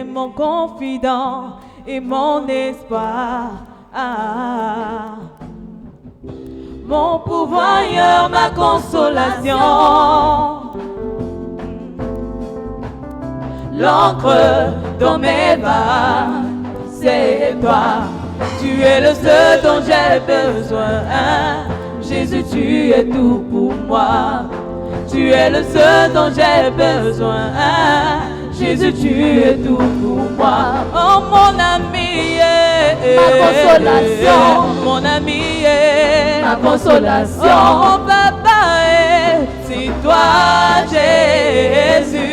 mon confident et mon espoir. Mon pourvoyeur, ma consolation. L'encre dans mes vagues, c'est toi. Tu es le seul dont j'ai besoin. Jésus, tu es tout pour moi. Tu es le seul dont j'ai besoin. Jésus, tu es tout pour moi. Oh mon ami, ma consolation. Mon ami, ma consolation. Oh mon papa, c'est toi Jésus.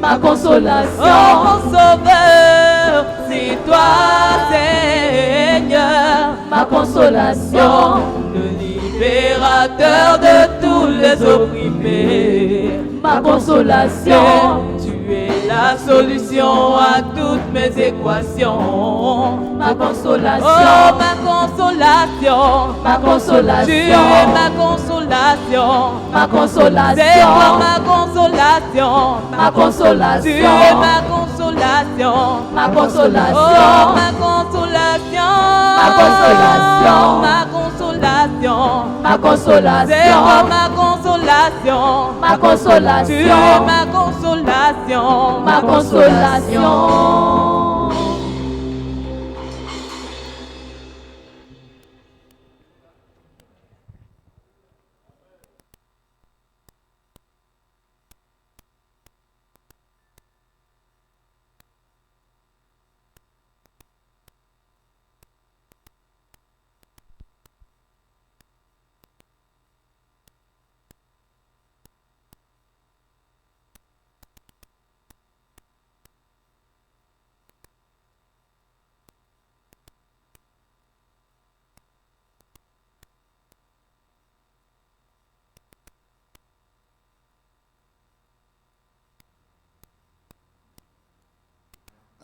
Ma consolation. Oh mon sauveur, c'est toi Seigneur. Ma consolation. Le libérateur de tous les opprimés. Ma consolation. Tu es la solution à toutes mes équations. Ma consolation. Oh ma consolation. Ma consolation. Tu es ma consolation. Ma consolation. C'est toi ma consolation. Ma consolation. Tu es ma consolation. Ma consolation. Oh ma consolation. Ma consolation. Ma consolation. Ma consolation. C'est toi ma consolation. Ma consolation. Tu es ma consolation. Ma consolation.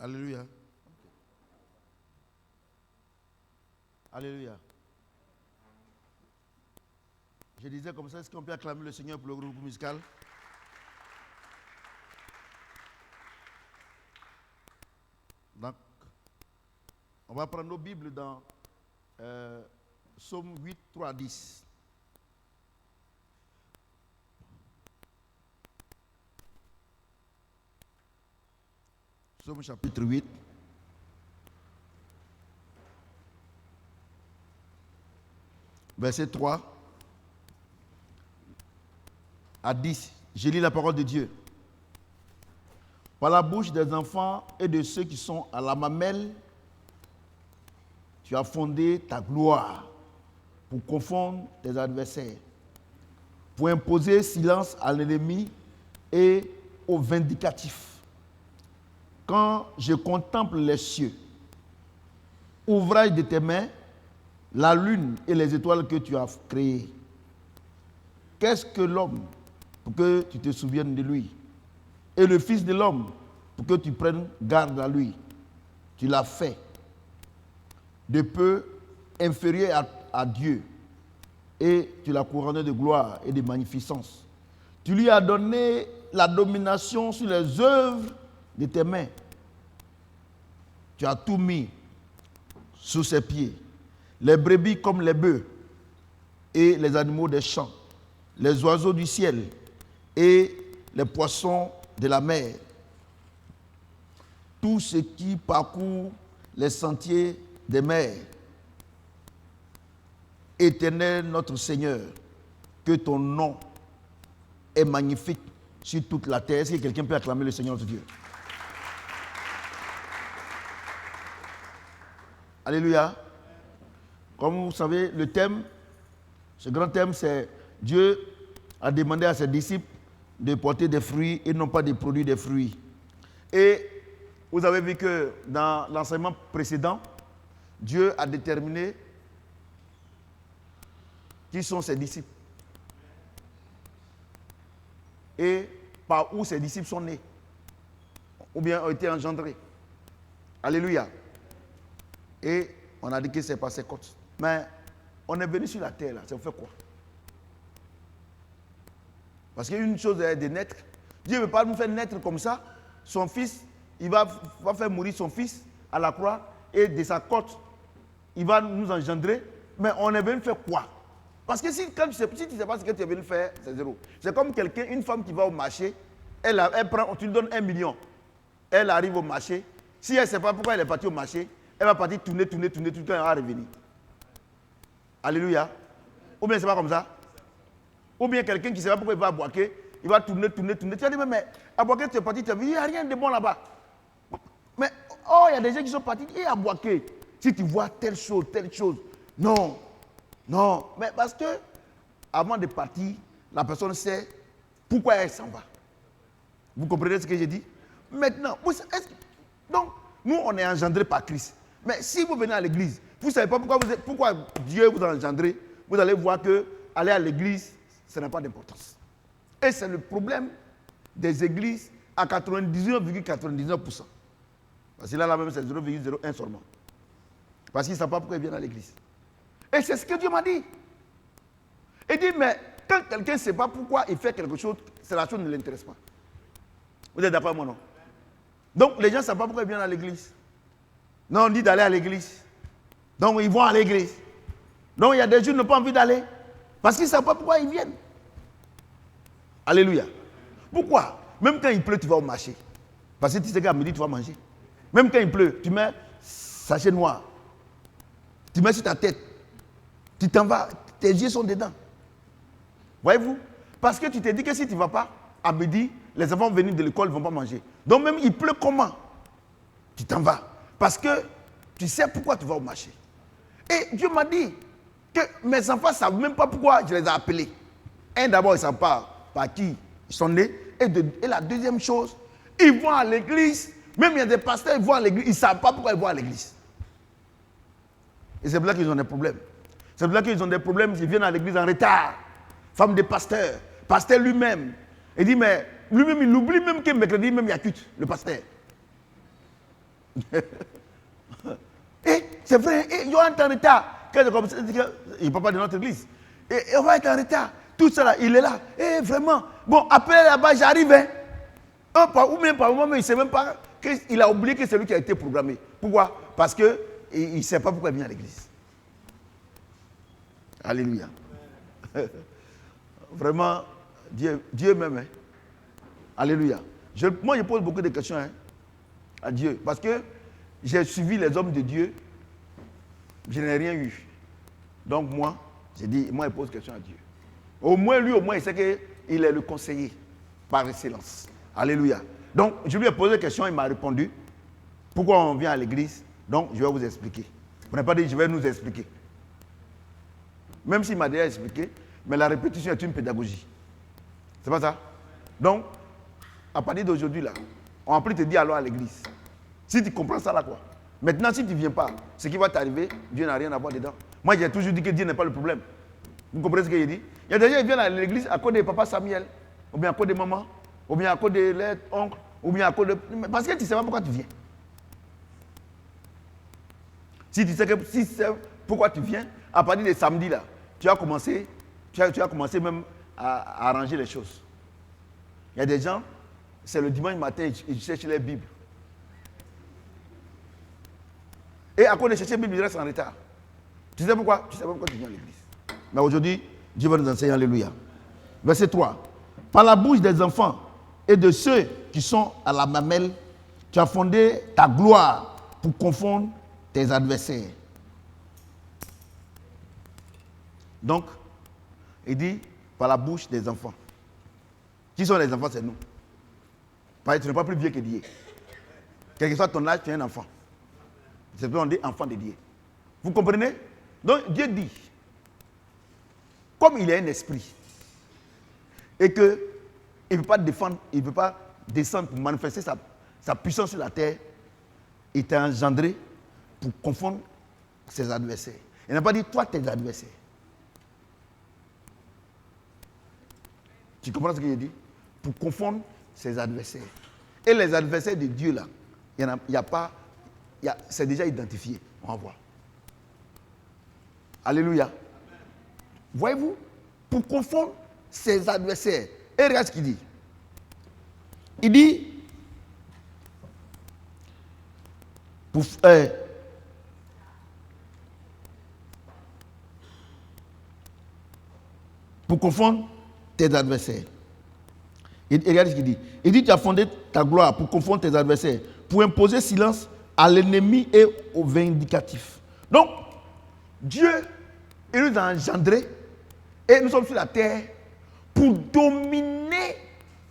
Alléluia. Alléluia. Je disais comme ça, est-ce qu'on peut acclamer le Seigneur pour le groupe musical? Donc, on va prendre nos Bibles dans Psaume 8, 3 à 10. Psaume chapitre 8. Verset 3 à 10. Je lis la parole de Dieu. Par la bouche des enfants et de ceux qui sont à la mamelle, tu as fondé ta gloire pour confondre tes adversaires, pour imposer silence à l'ennemi et aux vindicatifs. Quand je contemple les cieux, ouvrage de tes mains, la lune et les étoiles que tu as créées, qu'est-ce que l'homme pour que tu te souviennes de lui? Et le Fils de l'homme pour que tu prennes garde à lui? Tu l'as fait de peu inférieur à Dieu et tu l'as couronné de gloire et de magnificence. Tu lui as donné la domination sur les œuvres de tes mains. Tu as tout mis sous ses pieds. Les brebis comme les bœufs et les animaux des champs, les oiseaux du ciel et les poissons de la mer. Tout ce qui parcourt les sentiers des mers. Éternel notre Seigneur, que ton nom est magnifique sur toute la terre. Est-ce que quelqu'un peut acclamer le Seigneur notre Dieu? Alléluia. Comme vous savez, le thème, ce grand thème, c'est Dieu a demandé à ses disciples de porter des fruits et non pas des produits des fruits. Et vous avez vu que dans l'enseignement précédent, Dieu a déterminé qui sont ses disciples et par où ses disciples sont nés ou bien ont été engendrés. Alléluia. Et on a dit que c'est par ses côtes. Mais on est venu sur la terre là, ça vous fait quoi? Parce qu'une chose est de naître. Dieu ne veut pas nous faire naître comme ça. Son fils, il va faire mourir son fils à la croix et de sa côte, il va nous engendrer. Mais on est venu faire quoi? Parce que si tu ne sais pas ce que tu es venu faire, c'est zéro. C'est comme quelqu'un, une femme qui va au marché, elle prend, tu lui donnes 1 million. Elle arrive au marché. Si elle ne sait pas pourquoi elle est partie au marché, elle va partir tourner, quand elle va revenir. Alléluia. Ou bien c'est pas comme ça. Ou bien quelqu'un qui ne sait pas pourquoi il va à Boaké, il va tourner. Tu vas dire, mais à Boaké, tu es parti, il n'y a rien de bon là-bas. Mais, il y a des gens qui sont partis, et à Boaké, si tu vois telle chose. Non. Mais parce que, avant de partir, la personne sait pourquoi elle s'en va. Vous comprenez ce que j'ai dit? Maintenant, donc, nous, on est engendrés par Christ. Mais si vous venez à l'église, vous ne savez pas pourquoi Dieu vous a engendré, vous allez voir que aller à l'église, ça n'a pas d'importance. Et c'est le problème des églises à 99,99%. Parce que là même, c'est 0,01 seulement. Parce qu'ils ne savent pas pourquoi ils viennent à l'église. Et c'est ce que Dieu m'a dit. Il dit, mais quand quelqu'un ne sait pas pourquoi il fait quelque chose, la chose ne l'intéresse pas. Vous êtes d'accord avec moi, non? Donc, les gens ne savent pas pourquoi ils viennent à l'église. Non, on dit d'aller à l'église. Donc, ils vont à l'église. Donc, il y a des gens qui n'ont pas envie d'aller. Parce qu'ils ne savent pas pourquoi ils viennent. Alléluia. Pourquoi? Même quand il pleut, tu vas au marché. Parce que tu sais qu'à midi, tu vas manger. Même quand il pleut, tu mets sachet noir. Tu mets sur ta tête. Tu t'en vas. Tes yeux sont dedans. Voyez-vous? Parce que tu te dis que si tu ne vas pas, à midi, les enfants vont venir de l'école, ils ne vont pas manger. Donc même il pleut comment? Tu t'en vas. Parce que tu sais pourquoi tu vas au marché. Et Dieu m'a dit que mes enfants ne savent même pas pourquoi je les ai appelés. D'abord, ils ne savent pas par qui ils sont nés. Et la deuxième chose, ils vont à l'église. Même il y a des pasteurs, ils vont à l'église. Ils ne savent pas pourquoi ils vont à l'église. Et c'est pour ça qu'ils ont des problèmes. C'est pour ça qu'ils ont des problèmes. Ils viennent à l'église en retard. Femme de pasteur. Pasteur lui-même. Il dit, mais lui-même, il oublie même que mercredi, même il y a culte, le pasteur. Et c'est vrai, il va être en retard. Il ne parle pas de notre église. Et on va être en retard. Tout ça là, il est là. Et vraiment, bon, après là-bas, j'arrive. Ou même par moment, il ne sait même pas qu'il a oublié que c'est lui qui a été programmé. Pourquoi? Parce qu'il ne sait pas pourquoi il vient à l'église. Alléluia. Vraiment, Dieu m'aime. Hein. Alléluia. Moi, je pose beaucoup de questions à Dieu. Parce que j'ai suivi les hommes de Dieu. Je n'ai rien eu. Donc moi, j'ai dit, moi, je pose question à Dieu. Au moins, lui, il sait qu'il est le conseiller par excellence. Alléluia. Donc, je lui ai posé des questions, il m'a répondu. Pourquoi on vient à l'église? Donc, je vais vous expliquer. Vous n'avez pas dit, je vais nous expliquer. Même s'il m'a déjà expliqué, mais la répétition est une pédagogie. C'est pas ça? Donc, à partir d'aujourd'hui, là, on va plus te dire alors à l'église. Si tu comprends ça, là, quoi. Maintenant, si tu ne viens pas, ce qui va t'arriver, Dieu n'a rien à voir dedans. Moi, j'ai toujours dit que Dieu n'est pas le problème. Vous comprenez ce que j'ai dit? Il y a des gens qui viennent à l'église à cause de papa Samuel, ou bien à cause de maman, ou bien à cause de l'oncle, ou bien à cause de... Parce que tu ne sais pas pourquoi tu viens. Si tu sais pourquoi tu viens, à partir de samedi, là, tu as commencé même à arranger les choses. Il y a des gens, c'est le dimanche matin, ils cherchent les Bibles. Et à cause de chercher les Bibles, ils restent en retard. Tu sais pourquoi? Tu sais pas pourquoi tu viens à l'église. Mais aujourd'hui, Dieu va nous enseigner, alléluia. Verset 3. Par la bouche des enfants et de ceux qui sont à la mamelle, tu as fondé ta gloire pour confondre tes adversaires. Donc, il dit, par la bouche des enfants. Qui sont les enfants? C'est nous. Parce que tu n'es pas plus vieux que Dieu. Quel que soit ton âge, tu es un enfant. C'est pour ça qu'on dit enfant de Dieu. Vous comprenez? Donc, Dieu dit, comme il est un esprit, et qu'il ne peut pas défendre, il ne peut pas descendre pour manifester sa puissance sur la terre, il t'a engendré pour confondre ses adversaires. Il n'a pas dit, toi, tes adversaires. Tu comprends ce que j'ai dit? Pour confondre ses adversaires. Et les adversaires de Dieu, là, il n'y a pas, c'est déjà identifié. On va voir. Alléluia. Voyez-vous? Pour confondre ses adversaires. Et regarde ce qu'il dit. Il dit, pour confondre tes adversaires. Et regarde ce qu'il dit. Il dit, tu as fondé ta gloire pour confondre tes adversaires, pour imposer silence à l'ennemi et au vindicatif. Donc, Dieu, il nous a engendrés et nous sommes sur la terre pour dominer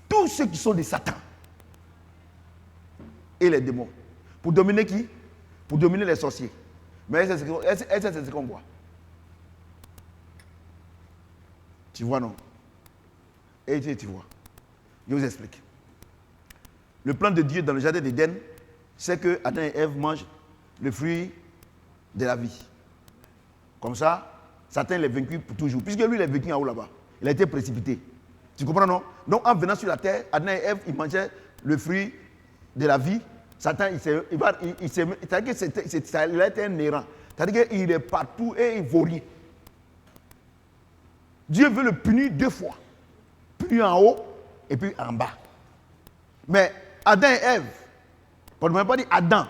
tous ceux qui sont des Satan et les démons. Pour dominer qui? Pour dominer les sorciers. Mais c'est ce qu'on voit. Tu vois, non? Et tu vois. Je vous explique. Le plan de Dieu dans le jardin d'Éden, c'est que Adam et Ève mangent le fruit de la vie. Comme ça, Satan l'est vaincu pour toujours. Puisque lui, il est vaincu en haut là-bas. Il a été précipité. Tu comprends, non? Donc, en venant sur la terre, Adam et Ève, ils mangeaient le fruit de la vie. Satan, il a été un errant. C'est-à-dire qu'il est partout et il ne vaut rien. Dieu veut le punir 2 fois. Punir en haut et puis en bas. Mais Adam et Ève, on ne peut pas dire Adam,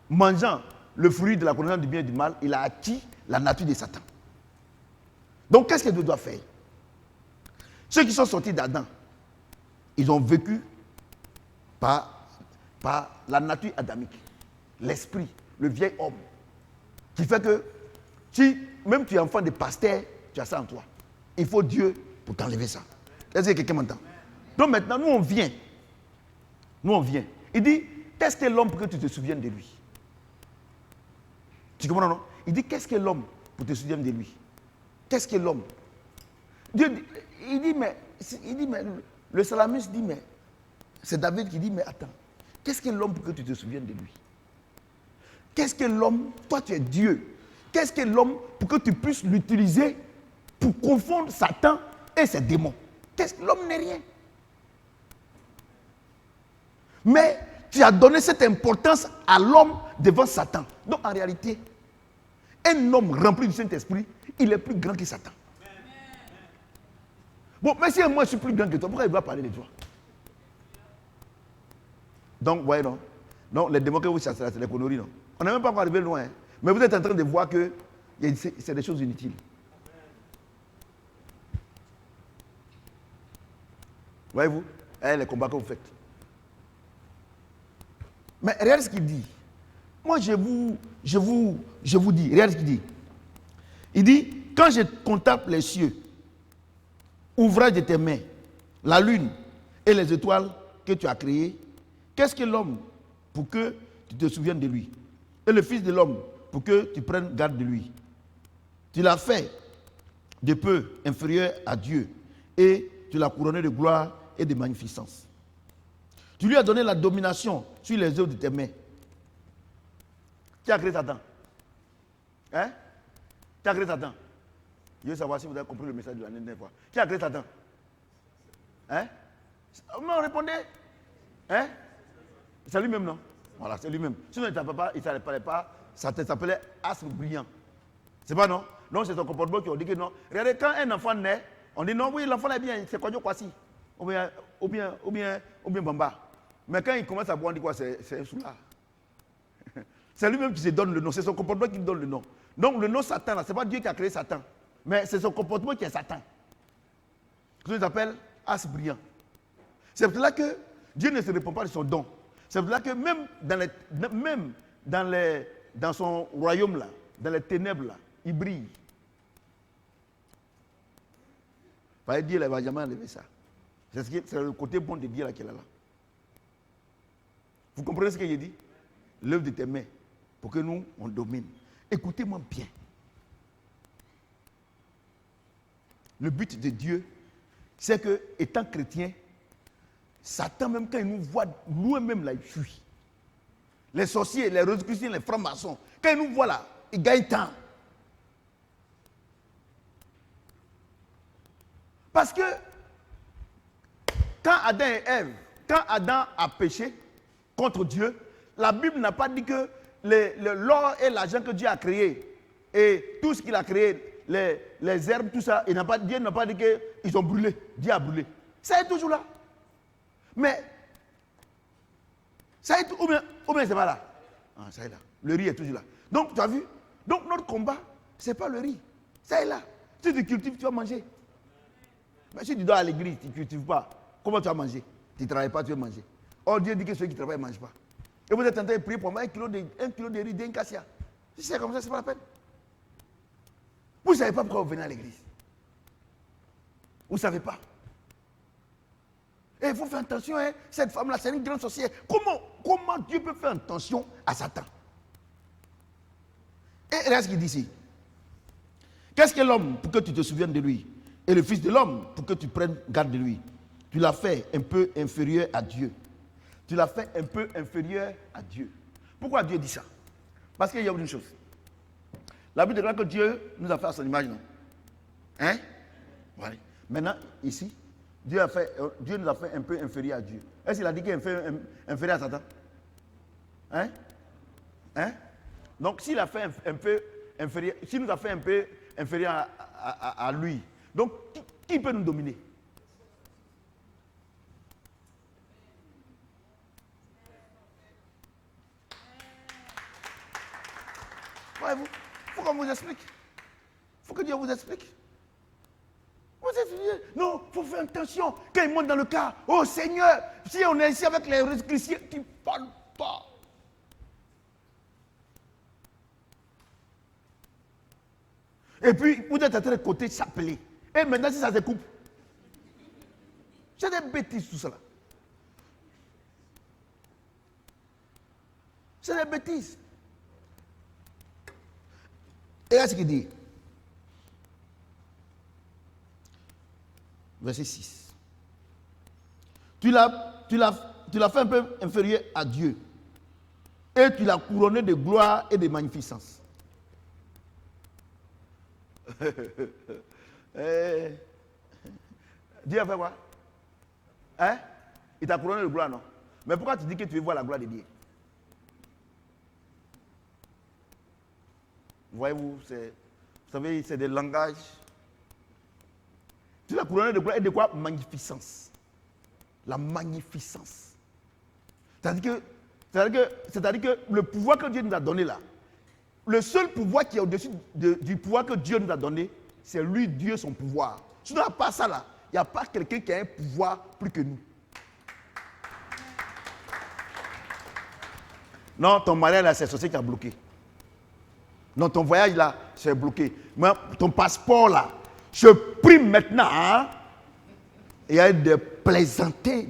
mangeant le fruit de la connaissance du bien et du mal, il a acquis la nature de Satan. Donc qu'est-ce que Dieu doit faire? Ceux qui sont sortis d'Adam, ils ont vécu par la nature adamique, l'esprit, le vieil homme, qui fait que même tu es enfant de pasteur, tu as ça en toi. Il faut Dieu pour t'enlever ça. Est-ce que quelqu'un m'entend? Donc maintenant, nous on vient. Il dit, qu'est-ce que l'homme pour que tu te souviennes de lui? Tu comprends, non? Il dit, qu'est-ce que l'homme pour te souvenir de lui? Qu'est-ce que l'homme? Dieu, il dit, mais le psalmiste dit, mais c'est David qui dit, mais attends, qu'est-ce que l'homme pour que tu te souviennes de lui? Qu'est-ce que l'homme? Toi, tu es Dieu. Qu'est-ce que l'homme pour que tu puisses l'utiliser pour confondre Satan et ses démons? Qu'est-ce que l'homme n'est rien? Mais tu as donné cette importance à l'homme devant Satan. Donc en réalité, un homme rempli du Saint-Esprit, il est plus grand que Satan. Bon, mais si moi je suis plus grand que toi, pourquoi il va parler de toi? Donc, voyez, non? Non, les démons que vous chassez là, c'est les conneries, non? On n'est même pas encore arrivé loin. Hein? Mais vous êtes en train de voir que c'est des choses inutiles. Voyez-vous? Les combats que vous faites. Mais regarde ce qu'il dit. Moi, je vous dis, regarde ce qu'il dit. Il dit, quand je contemple les cieux, ouvrage de tes mains, la lune et les étoiles que tu as créées, qu'est-ce que l'homme pour que tu te souviennes de lui? Et le Fils de l'homme pour que tu prennes garde de lui? Tu l'as fait de peu inférieur à Dieu et tu l'as couronné de gloire et de magnificence. Tu lui as donné la domination sur les œuvres de tes mains. Qui a créé Satan? Hein? Qui a créé Satan? Je veux savoir si vous avez compris le message de la dernière fois. Qui a créé Satan? Hein? Non, répondez. Hein? C'est lui-même, non? Voilà, c'est lui-même. Sinon, il ne s'appelait pas Satan, il s'appelait astre brillant. C'est pas non? Non, c'est son comportement qui ont dit que non. Regardez, quand un enfant naît, on dit non, oui, l'enfant est bien, c'est quoi, Kwasi? Ou bien Bamba. Mais quand il commence à boire, on dit quoi? C'est un soulard. C'est lui-même qui se donne le nom. C'est son comportement qui lui donne le nom. Donc le nom Satan, ce n'est pas Dieu qui a créé Satan. Mais c'est son comportement qui est Satan. Ce qu'on appelle as brillant. C'est pour cela que Dieu ne se répond pas de son don. C'est pour cela que même dans son royaume, là, dans les ténèbres, là, il brille. Dieu ne va jamais enlever ça. C'est le côté bon de Dieu là, qui est là. Vous comprenez ce que j'ai dit? L'œuvre de tes mains, pour que nous, on domine. Écoutez-moi bien. Le but de Dieu, c'est que, étant chrétien, Satan, même quand il nous voit, nous-mêmes là, il fuit. Les sorciers, les rosicruciens, les francs-maçons, quand ils nous voient là, ils gagnent temps. Parce que, quand Adam a péché contre Dieu, la Bible n'a pas dit que l'or et l'argent que Dieu a créé et tout ce qu'il a créé, les herbes, tout ça, Dieu n'a pas dit qu'ils ont brûlé. Dieu a brûlé. Ça est toujours là. Mais, ça est, ou bien c'est pas là. Ah, ça est là. Le riz est toujours là. Donc, tu as vu? Donc, notre combat, ce n'est pas le riz. Ça est là. Si tu cultives, tu vas manger. Mais si tu dois à l'église, tu ne cultives pas, comment tu vas manger? Tu ne travailles pas, tu vas manger. Or, Dieu dit que ceux qui travaillent ne mangent pas. Et vous êtes en train de prier pour moi 1 kilo de riz, d'un cassia. Si c'est comme ça, ce n'est pas la peine. Vous ne savez pas pourquoi vous venez à l'église. Vous ne savez pas. Et il faut faire attention, hein. Cette femme-là, c'est une grande sorcière. Comment Dieu peut faire attention à Satan? Et regarde ce qu'il dit ici. Qu'est-ce que l'homme pour que tu te souviennes de lui? Et le fils de l'homme pour que tu prennes garde de lui? Tu l'as fait un peu inférieur à Dieu. Tu l'as fait un peu inférieur à Dieu. Pourquoi Dieu dit ça? Parce qu'il y a une chose. La Bible déclare que Dieu nous a fait à son image, non? Hein? Voilà. Maintenant, ici, Dieu nous a fait un peu inférieur à Dieu. Est-ce qu'il a dit qu'il est inférieur à Satan? Hein? Hein? Donc, s'il a fait un peu inférieur, s'il nous a fait un peu inférieur à lui, donc qui peut nous dominer? Voyez-vous, il faut qu'on vous explique. Il faut que Dieu vous explique. Non, il faut faire attention. Quand il monte dans le cas, oh Seigneur, si on est ici avec les chrétiens qui ne parlent pas. Et puis, vous êtes en train de côté s'appeler. Et maintenant, si ça se coupe, c'est des bêtises tout cela. C'est des bêtises. Et là, ce qu'il dit. Verset 6. Tu l'as fait un peu inférieur à Dieu. Et tu l'as couronné de gloire et de magnificence. Dieu a fait quoi? Hein? Il t'a couronné de gloire, non? Mais pourquoi tu dis que tu veux voir la gloire de Dieu? Voyez-vous, vous savez, c'est des langages. Tu l'as couronné de gloire et de quoi? Magnificence. La magnificence. C'est-à-dire que le pouvoir que Dieu nous a donné là, le seul pouvoir qui est au-dessus du pouvoir que Dieu nous a donné, c'est lui, Dieu, son pouvoir. Si tu n'as pas ça là, il n'y a pas quelqu'un qui a un pouvoir plus que nous. Non, ton mariage là, c'est ceci qui a bloqué. Non, ton voyage là, c'est bloqué. Mais ton passeport là, je prie maintenant, hein, il y a des plaisantins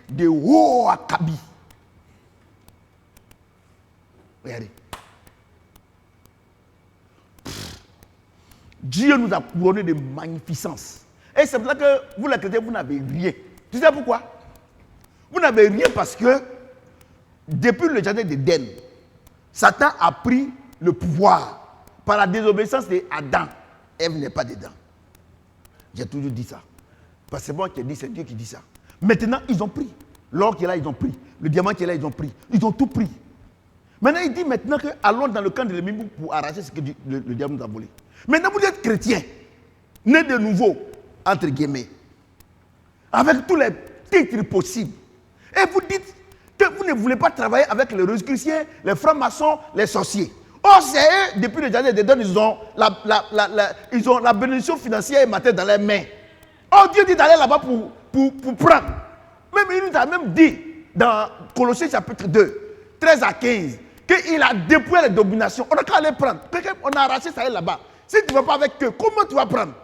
de haut acabit. Regardez. Dieu nous a couronné de magnificence. Et c'est pour ça que vous, les chrétiens, vous n'avez rien. Tu sais pourquoi? Vous n'avez rien parce que depuis le jardin d'Éden, Satan a pris le pouvoir par la désobéissance d'Adam. Ève n'est pas dedans. J'ai toujours dit ça. Parce que c'est moi qui ai dit, c'est Dieu qui dit ça. Maintenant, ils ont pris. L'or qui est là, ils ont pris. Le diamant qui est là, ils ont pris. Ils ont tout pris. Maintenant, il dit maintenant que allons dans le camp de l'ennemi pour arracher ce que le diable nous a volé. Maintenant, vous êtes chrétien, né de nouveau, entre guillemets, avec tous les titres possibles. Et vous dites que vous ne voulez pas travailler avec les Rosicruciens, les francs-maçons, les sorciers. Or, c'est eux, depuis le jardin d'Éden, ils ont la bénédiction financière et matérielle dans leurs mains. Or, Dieu dit d'aller là-bas pour prendre. Même il nous a même dit dans Colossiens chapitre 2, 13 à 15, qu'il a dépouillé les dominations. On n'a qu'à aller prendre. On a arraché ça là-bas. Si tu ne vas pas avec eux, comment tu vas prendre?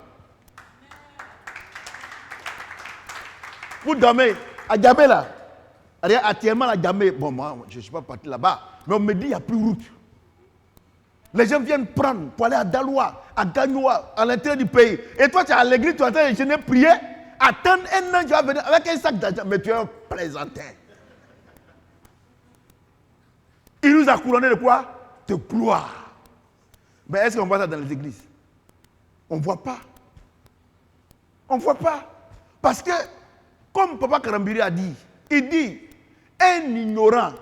Vous dormez à Djamé là. Actuellement à Djamé, bon moi je ne suis pas parti là-bas, mais on me dit qu'il n'y a plus de route. Les gens viennent prendre pour aller à Daloa, à Gagnoa, à l'intérieur du pays. Et toi tu es à l'église, tu es en train de jeûner, prier, attendre un an, tu vas venir avec un sac d'argent, mais tu es un plaisantin. Il nous a couronné de quoi? De gloire. Mais est-ce qu'on voit ça dans les églises? On ne voit pas. On ne voit pas. Parce que, comme Papa Karambiri a dit, il dit, un ignorant,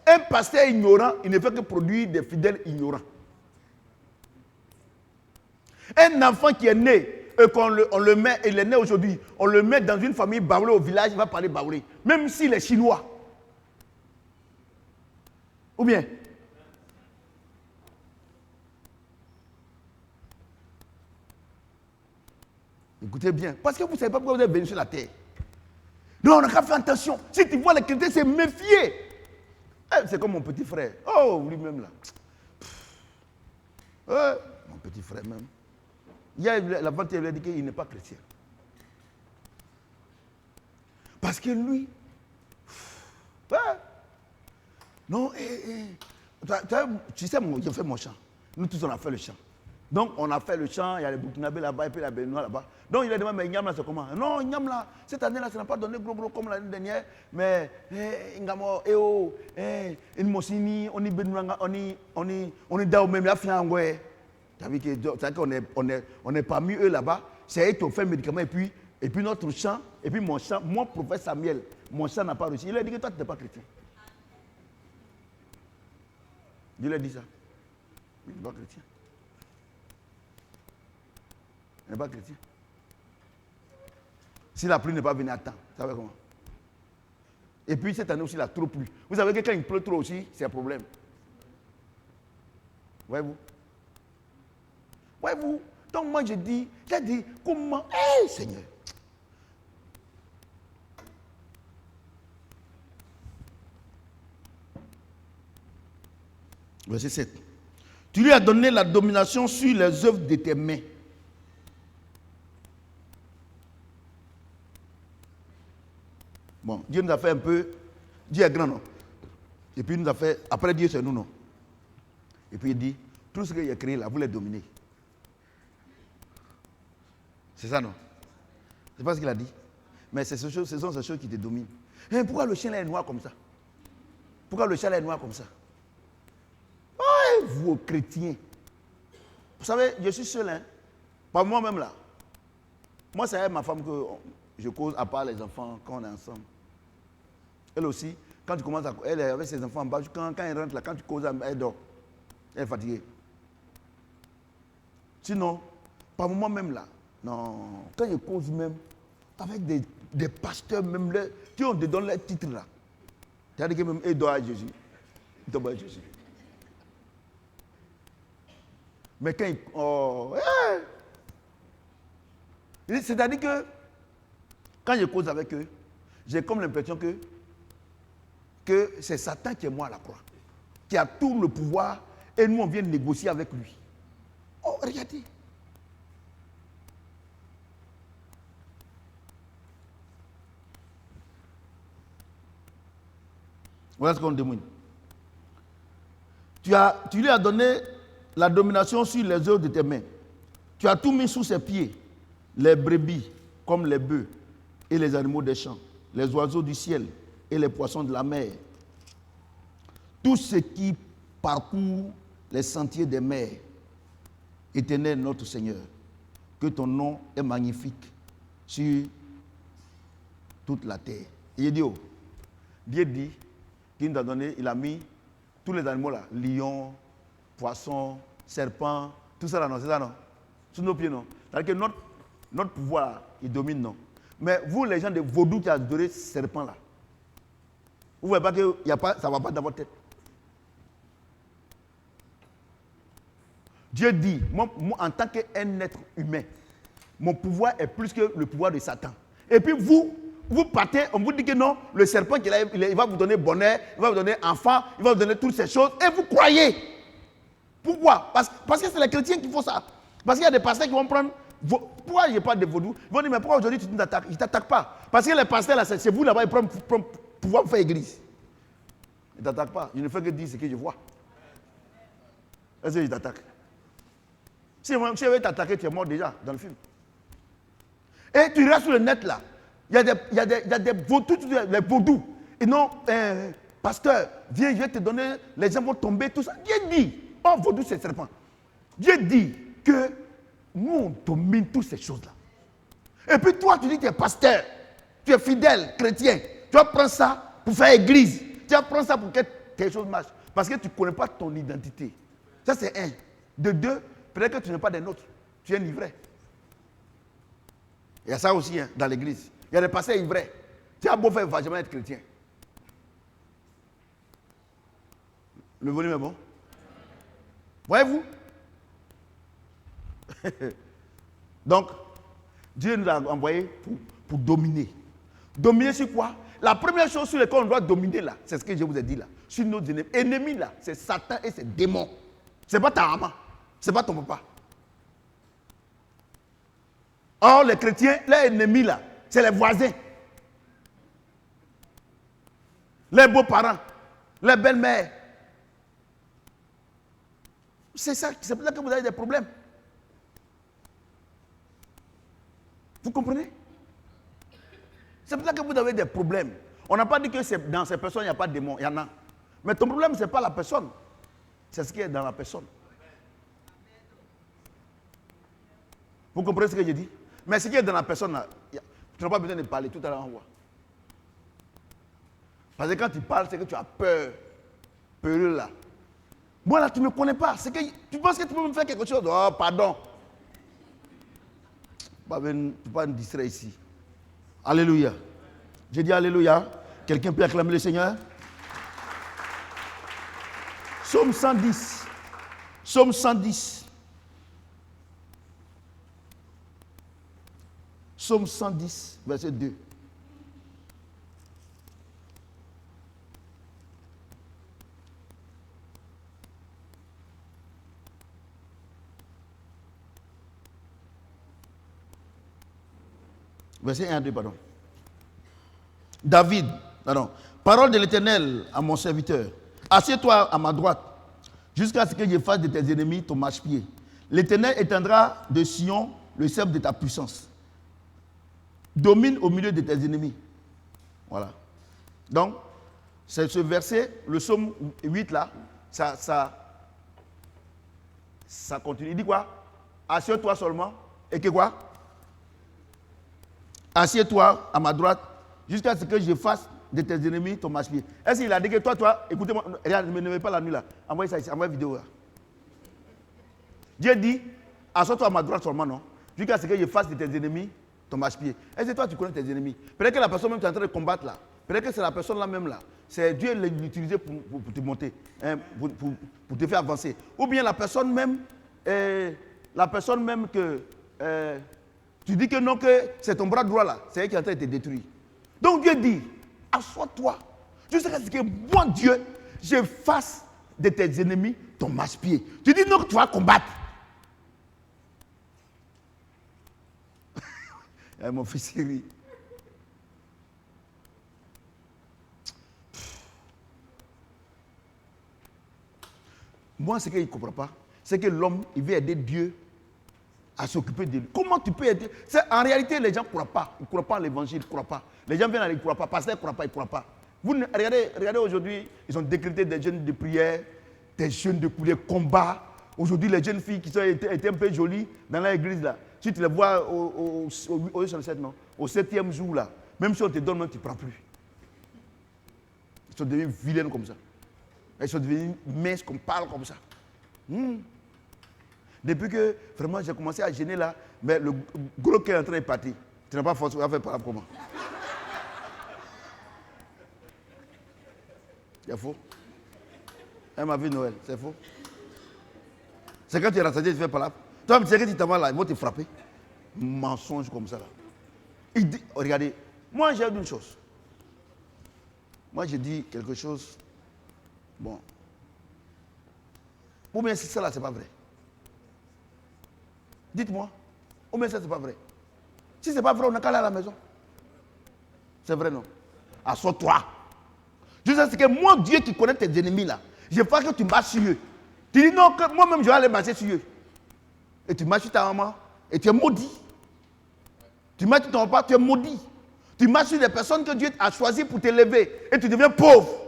un pasteur ignorant, il ne fait que produire des fidèles ignorants. Un enfant qui est né, on le met, il est né aujourd'hui, on le met dans une famille baoulé au village, il va parler baoulé. Même s'il est chinois. Ou bien? Écoutez bien. Parce que vous ne savez pas pourquoi vous êtes venu sur la terre. Non, on n'a qu'à faire attention. Si tu vois les chrétiens, c'est méfier. C'est comme mon petit frère. Oh, lui-même là. Mon petit frère même. Hier, l'avant-hier, il a dit qu'il n'est pas chrétien. Parce que lui, non, tu sais, j'ai fait mon chant. Nous tous, on a fait le chant. Donc, on a fait le chant, il y a les Burkinabés là-bas et puis la Béninois là-bas. Donc, il a demandé, mais Ignam là, c'est comment? Non, Ignam là, cette année-là, ça n'a pas donné gros comme l'année dernière. Mais, Ingamo, une Mosini, on est dans le même, la fiangoué. Tu as vu qu'on est parmi eux là-bas. C'est eux qui ont fait le médicament et puis notre chant, et puis mon chant, moi, professeur Samuel, mon chant n'a pas réussi. Il a dit que toi, tu n'es pas chrétien. Il a dit ça. Il n'est pas chrétien. Il n'est pas chrétien. Si la pluie n'est pas venue à temps, vous savez comment? Et puis cette année aussi, il a trop plu. Vous savez que quand il pleut trop aussi, c'est un problème. Voyez-vous? Voyez-vous? Donc moi j'ai dit, comment? Hé Seigneur! Verset 7. Tu lui as donné la domination sur les œuvres de tes mains. Bon, Dieu nous a fait un peu. Dieu est grand, non? Et puis il nous a fait. Après Dieu, c'est nous, non? Et puis il dit, tout ce qu'il a créé là, vous les dominez. C'est ça, non? C'est pas ce qu'il a dit. Mais ce sont ces choses qui te dominent. Et pourquoi le chien là est noir comme ça? Pourquoi le chat là est noir comme ça? Oh, vous chrétiens. Vous savez, je suis seul, hein? Pas moi-même là. Moi, c'est avec ma femme que je cause, à part les enfants, quand on est ensemble. Elle aussi, quand tu commences à... Elle est avec ses enfants en bas, quand elle rentre là, quand tu causes, elle dort. Elle est fatiguée. Sinon, pas moi-même là. Non, quand je cause même, avec des pasteurs même, qui ont donné leur titre là. C'est-à-dire que même, ils doivent à Jésus. Ils doivent à Jésus. Mais quand ils... C'est-à-dire que, quand je cause avec eux, j'ai comme l'impression que c'est Satan qui est moi à la croix, qui a tout le pouvoir, et nous on vient négocier avec lui. Oh, regardez. Voilà ce qu'on demande. Tu lui as donné la domination sur les œuvres de tes mains. Tu as tout mis sous ses pieds. Les brebis, comme les bœufs, et les animaux des champs, les oiseaux du ciel et les poissons de la mer. Tout ce qui parcourt les sentiers des mers. Éternel notre Seigneur, que ton nom est magnifique sur toute la terre. Et il dit, Dieu dit qu'il nous a donné, il a mis tous les animaux là, lions, poissons, serpents, tout ça là, non, c'est ça, non? Sous nos pieds, non? C'est-à-dire que notre pouvoir, il domine, non? Mais vous, les gens de vaudou qui adorez ce serpent là, vous ne voyez pas que ça ne va pas dans votre tête. Dieu dit, moi, en tant qu'un être humain, mon pouvoir est plus que le pouvoir de Satan. Et puis vous partez, on vous dit que non, le serpent, il va vous donner bonheur, il va vous donner enfant, il va vous donner toutes ces choses, et vous croyez. Pourquoi? Parce que c'est les chrétiens qui font ça. Parce qu'il y a des pasteurs qui vont prendre... Pourquoi il n'y a pas de vaudou? Ils vont dire, mais pourquoi aujourd'hui tu t'attaques? Ils ne t'attaquent pas. Parce que les pasteurs, là, c'est vous là-bas, ils prennent pouvoir faire église. Ils ne t'attaquent pas. Je ne fais que dire ce que je vois. Est-ce qu'ils t'attaquent? Si je vais t'attaquer, tu es mort déjà dans le film. Et tu restes sur le net là. Il y a des vaudous, les vaudous. Et non, pasteur, viens, je vais te donner, les gens vont tomber, tout ça. Dieu dit, oh, vaudou c'est serpent. Dieu dit que nous, on domine toutes ces choses-là. Et puis toi, tu dis que tu es pasteur, tu es fidèle, chrétien. Tu vas prendre ça pour faire église. Tu vas prendre ça pour que tes choses marchent. Parce que tu ne connais pas ton identité. Ça, c'est un. De deux, peut-être que tu n'es pas des nôtres. Tu es un ivraie. Il y a ça aussi hein, dans l'église. Il y a des pasteurs ivraie. Tu as beau faire, il ne va jamais être chrétien. Le volume est bon? Voyez-vous? Donc, Dieu nous a envoyés pour dominer. Dominer sur quoi? La première chose sur laquelle on doit dominer là, c'est ce que je vous ai dit là. Sur nos ennemis. Ennemis là, c'est Satan et ses démons. Ce n'est pas ta maman, ce n'est pas ton papa. Or, les chrétiens, leurs ennemis là, c'est les voisins. Les beaux-parents, les belles-mères. C'est ça, c'est pour ça que vous avez des problèmes. Vous comprenez? C'est pour ça que vous avez des problèmes. On n'a pas dit que dans ces personnes, il n'y a pas de démons. Il y en a. Mais ton problème, ce n'est pas la personne. C'est ce qui est dans la personne. Vous comprenez ce que je dis? Mais ce qui est dans la personne, là, tu n'as pas besoin de parler. Tout à l'heure, on voit. Parce que quand tu parles, c'est que tu as peur. Peureux là. Moi là, tu ne me connais pas. C'est que tu penses que tu peux me faire quelque chose. Oh, pardon. Tu ne peux pas me distraire ici. Alléluia. J'ai dit Alléluia. Quelqu'un peut acclamer le Seigneur? Psaume 110. Psaume 110. Psaume 110, verset 2. Verset 1 à 2, pardon. David, pardon. Parole de l'Éternel à mon serviteur. Assieds-toi à ma droite, jusqu'à ce que je fasse de tes ennemis ton marchepied. L'Éternel étendra de Sion le sceptre de ta puissance. Domine au milieu de tes ennemis. Voilà. Donc, c'est ce verset, le psaume 8 là, ça continue. Il dit quoi? Assieds-toi seulement. Et que quoi? Assieds-toi à ma droite, jusqu'à ce que je fasse de tes ennemis ton marchepied. Est-ce qu'il a dit que toi, écoutez-moi, regarde, ne me levez pas la nuit là. Envoyez ça ici, envoyez la vidéo là. Dieu dit, assieds-toi à ma droite seulement, non? Jusqu'à ce que je fasse de tes ennemis ton marchepied. Est-ce que toi, tu connais tes ennemis? Peut-être que la personne même tu es en train de combattre là, peut-être que c'est la personne là même là. C'est Dieu l'utiliser pour te monter, hein, pour te faire avancer. Ou bien la personne même que tu dis que non, que c'est ton bras droit là, c'est elle qui est en train de te détruire. Donc Dieu dit, assois-toi, jusqu'à ce que moi Dieu, je fasse de tes ennemis ton marchepied. Tu dis non que tu vas combattre. Mon fils il rit. Moi, ce qu'il ne comprend pas, c'est que l'homme, il veut aider Dieu à s'occuper de lui. Comment tu peux aider? En réalité, les gens ne croient pas. Ils ne croient pas en l'évangile, ils ne croient pas. Les gens viennent, ils ne croient pas. Pasteur ne croit pas, ils ne croient pas. Vous regardez aujourd'hui, ils ont décrété des jeûnes de prière, des jeûnes de combat. Aujourd'hui, les jeunes filles qui étaient un peu jolies dans l'église là, si tu les vois au 7, non, au 7e jour là, même si on te donne, même, tu ne prends plus. Ils sont devenus vilaines comme ça. Ils sont devenus minces, qu'on parle comme ça. Depuis que vraiment j'ai commencé à gêner là, mais le gros qui est en train de partir, tu n'as pas force à faire par comment? C'est faux. Elle m'a vu Noël, c'est faux. C'est quand tu es rassasié, tu fais par là. Toi, tu sais que tu t'en vas là, ils vont te frapper. Mensonge comme ça là. Il dit, regardez, moi j'ai dit une chose. Moi j'ai dit quelque chose. Bon. Ou bien si ça là, c'est pas vrai. Dites-moi. Ou bien ça, c'est pas vrai. Si c'est pas vrai, on n'a qu'à aller à la maison. C'est vrai, non? Assois-toi. Je sais que moi, Dieu qui connaît tes ennemis là, je veux pas que tu marches sur eux. Tu dis non, que moi-même je vais aller marcher sur eux. Et tu marches sur ta maman et tu es maudit. Tu marches sur ton papa, tu es maudit. Tu marches sur les personnes que Dieu a choisies pour t'élever et tu deviens pauvre.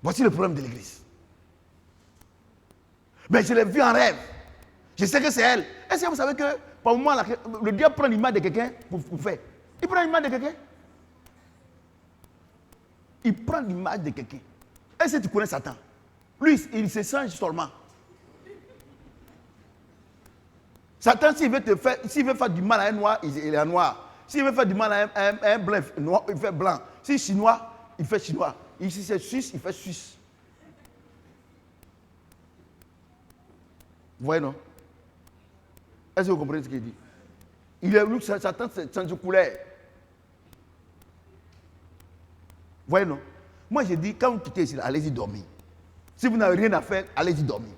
Voici le problème de l'église. Mais je l'ai vu en rêve. Je sais que c'est elle. Est-ce que vous savez que par moment, le diable prend l'image de quelqu'un pour faire? Il prend l'image de quelqu'un. Il prend l'image de quelqu'un. Est-ce que tu connais Satan? Lui, il se change seulement. Satan, s'il veut faire du mal à un noir, il est noir. S'il veut faire du mal à un blanc, il fait blanc. Si chinois, il fait chinois. Ici c'est Suisse, il fait Suisse. Vous voyez, non? Est-ce que vous comprenez ce qu'il dit? Il est venu que sa tente change de couleur. Vous voyez, non? Moi, j'ai dit, quand vous quittez ici, allez-y dormir. Si vous n'avez rien à faire, allez-y dormir.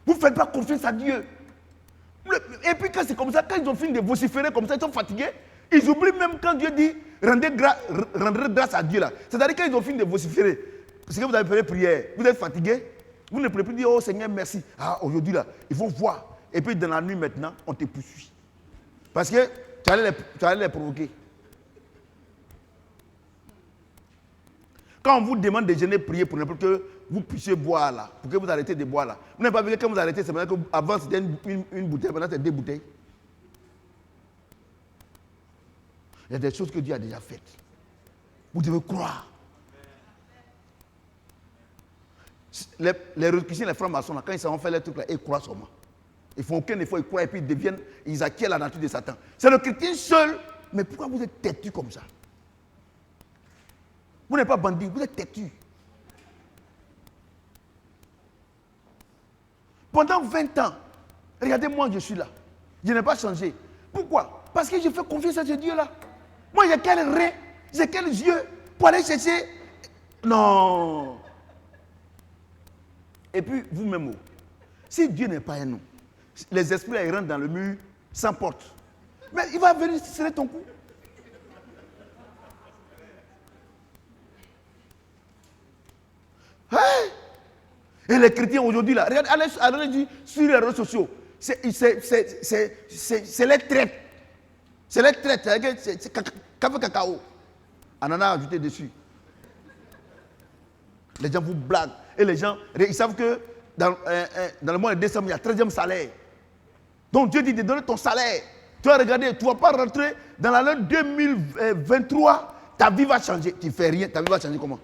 Vous ne faites pas confiance à Dieu. Et puis quand c'est comme ça, quand ils ont fini de vociférer comme ça, ils sont fatigués, ils oublient même quand Dieu dit rendez grâce à Dieu là. C'est-à-dire quand ils ont fini de vociférer, c'est que vous avez fait prière, vous êtes fatigué, vous ne pouvez plus dire oh Seigneur merci. Ah aujourd'hui là, il faut voir. Et puis dans la nuit maintenant, on te poursuit. Parce que tu allais les provoquer. Quand on vous demande de jeûner, prier pour n'importe que vous puissiez boire là, pour que vous arrêtez de boire là. Vous n'avez pas vu que quand vous arrêtez, c'est maintenant qu'avant c'était une bouteille, maintenant c'est 2 bouteilles. Il y a des choses que Dieu a déjà faites. Vous devez croire. Les chrétiens, les francs-maçons, quand ils savent faire les trucs là, ils croient seulement. Ils font aucun effort, ils croient et puis ils acquièrent la nature de Satan. C'est le chrétien seul, mais pourquoi vous êtes têtu comme ça? Vous n'êtes pas bandit, vous êtes têtu. Pendant 20 ans, regardez-moi, je suis là. Je n'ai pas changé. Pourquoi? Parce que je fais confiance à ce Dieu-là. Moi, j'ai quel rein, j'ai quels yeux pour aller chercher. Non. Et puis, vous-même, si Dieu n'est pas un nous, les esprits ils rentrent dans le mur sans porte. Mais il va venir serrer ton cou. Hein? Et les chrétiens aujourd'hui, là, regardez, allez sur les réseaux sociaux. C'est les traites. C'est les traites. C'est café cacao. On en a ajouté dessus. Les gens vous blaguent. Et les gens, ils savent que dans le mois de décembre, il y a 13e salaire. Donc Dieu dit de donner ton salaire. Tu vas regarder, tu ne vas pas rentrer dans l'année 2023. Ta vie va changer. Tu ne fais rien, ta vie va changer comment?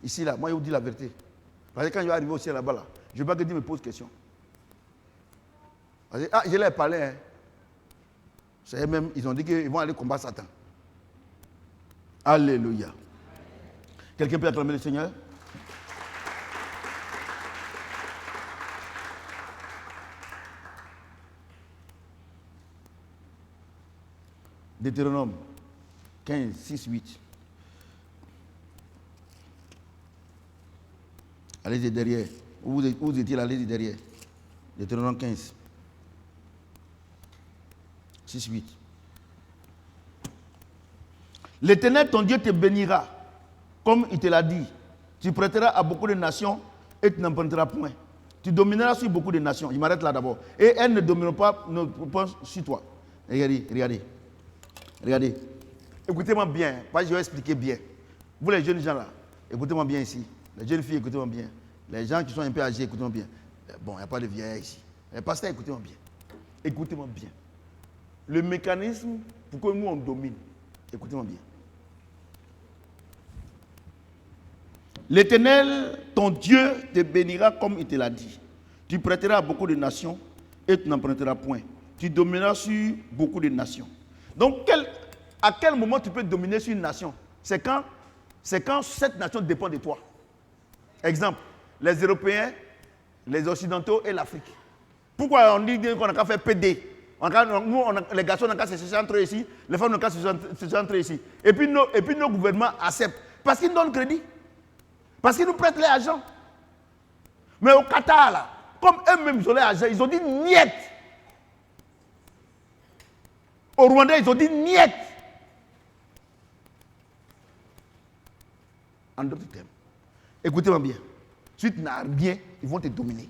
Ici, là, moi, je vous dis la vérité. Parce que quand je vais arriver aussi là-bas, là, je ne veux pas que Dieu me pose question. Parce que, je leur ai parlé. Hein. C'est même, ils ont dit qu'ils vont aller combattre Satan. Alléluia. Quelqu'un peut acclamer le Seigneur? Deutéronome 15, 6, 8. Allez-y derrière. Où vous étiez là, allez-y derrière. Deutéronome 15. 6, 8. L'Éternel, ton Dieu, te bénira, comme il te l'a dit. Tu prêteras à beaucoup de nations et tu n'en prendras point. Tu domineras sur beaucoup de nations. Je m'arrête là d'abord. Et elles ne domineront pas sur toi. Regardez. Écoutez-moi bien, parce que je vais expliquer bien. Vous les jeunes gens là, écoutez-moi bien ici. Les jeunes filles, écoutez-moi bien. Les gens qui sont un peu âgés, écoutez-moi bien. Bon, il n'y a pas de vieillards ici. Les pasteurs, écoutez-moi bien. Écoutez-moi bien. Le mécanisme pour que nous on domine, écoutez-moi bien. L'Éternel, ton Dieu, te bénira comme il te l'a dit. Tu prêteras à beaucoup de nations et tu n'en prêteras point. Tu domineras sur beaucoup de nations. Donc, à quel moment tu peux dominer sur une nation? C'est quand cette nation dépend de toi. Exemple, les Européens, les Occidentaux et l'Afrique. Pourquoi on dit qu'on n'a qu'à faire PD? Les garçons n'ont qu'à se chercher entre eux ici, les femmes n'ont qu'à se chercher entre eux ici. Et puis nos gouvernements acceptent. Parce qu'ils nous donnent crédit. Parce qu'ils nous prêtent l'argent. Mais au Qatar, là, comme eux-mêmes ils ont l'argent, ils ont dit niet. Au Rwanda, ils ont dit niet. En d'autres termes, écoutez-moi bien. Si tu n'as rien, ils vont te dominer.